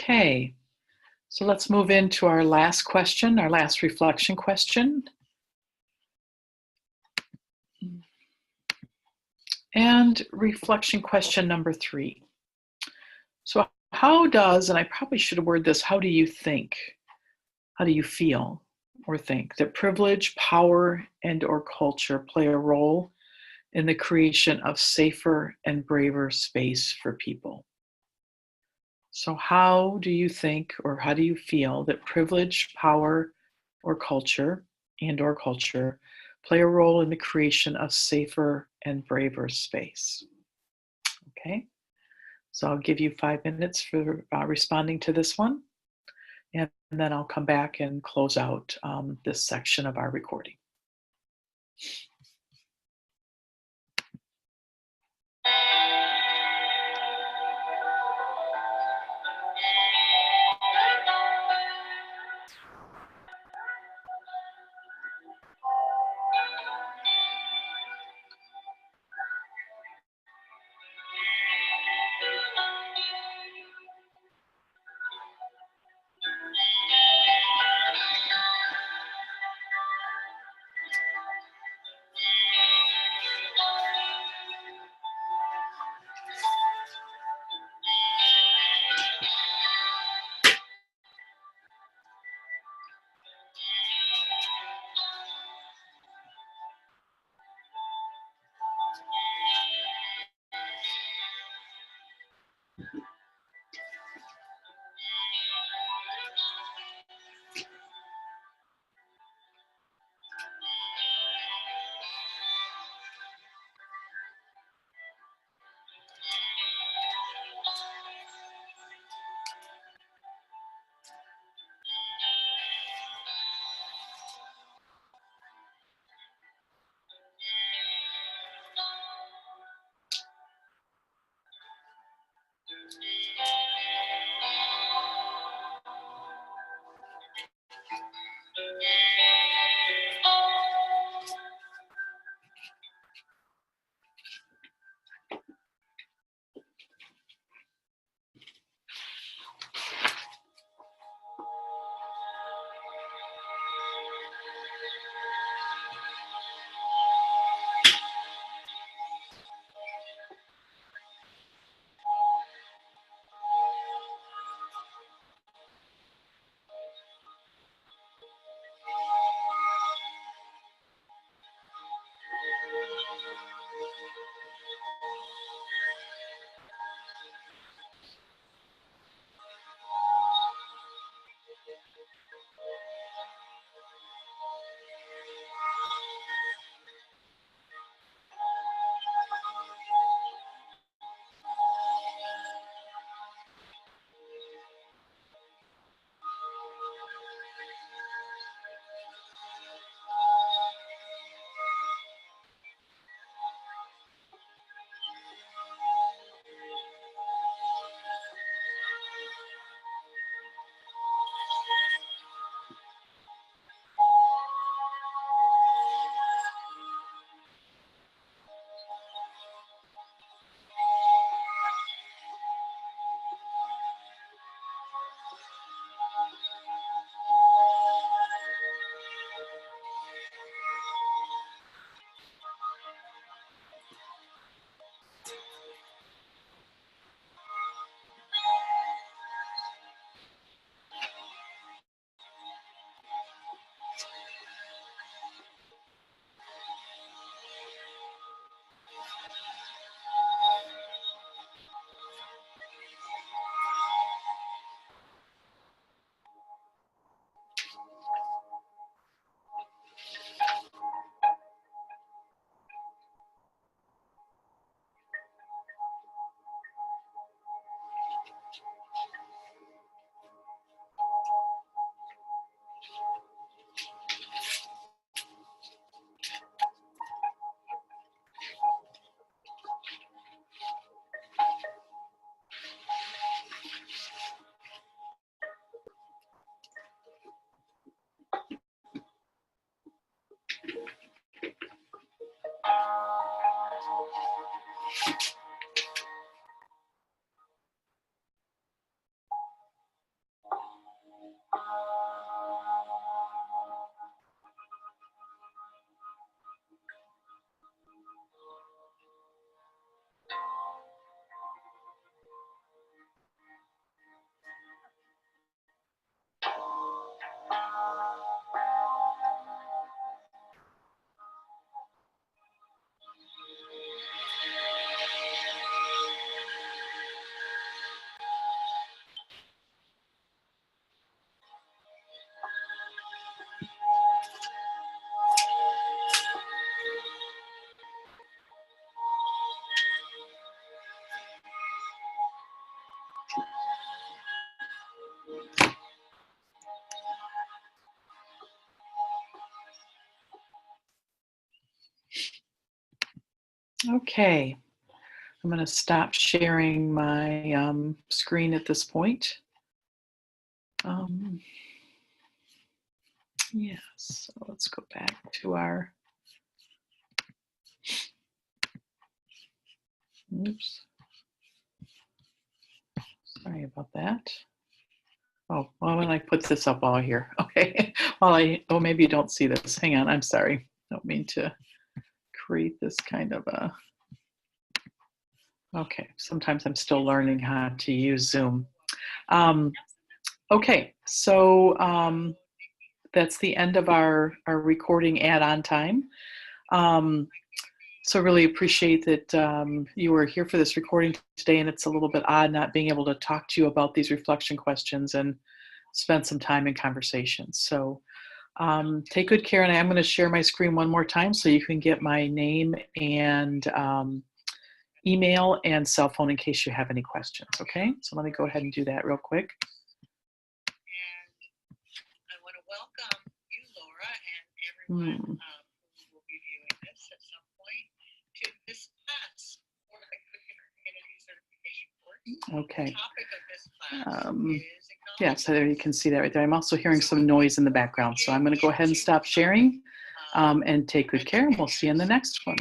Okay, so let's move into our last question, our last reflection question. And reflection question number 3. So how does, and I probably should have worded this, how do you think, how do you feel or think that privilege, power, and or culture play a role in the creation of safer and braver space for people? So how do you think or how do you feel that privilege, power, or culture play a role in the creation of safer and braver space? Okay, so I'll give you 5 minutes for responding to this one, and then I'll come back and close out this section of our recording. Okay, I'm going to stop sharing my screen at this point. Yes, so let's go back to our, oops, sorry about that. Oh, well, when I put this up while here, okay, oh, maybe you don't see this. Hang on, I'm sorry. Don't mean to create this kind of a, okay, sometimes I'm still learning how to use Zoom. Okay, so that's the end of our recording add-on time. So really appreciate that you were here for this recording today, and it's a little bit odd not being able to talk to you about these reflection questions and spend some time in conversation. So take good care, and I'm going to share my screen one more time so you can get my name and email and cell phone in case you have any questions, okay? So let me go ahead and do that real quick. And I want to welcome you, Laura, and everyone who will be viewing this at some point to this class for the Community Certification course. Okay. The topic of this class is yeah, so there you can see that right there. I'm also hearing some noise in the background, so I'm going to go ahead and stop sharing and take good care, and we'll see you in the next one.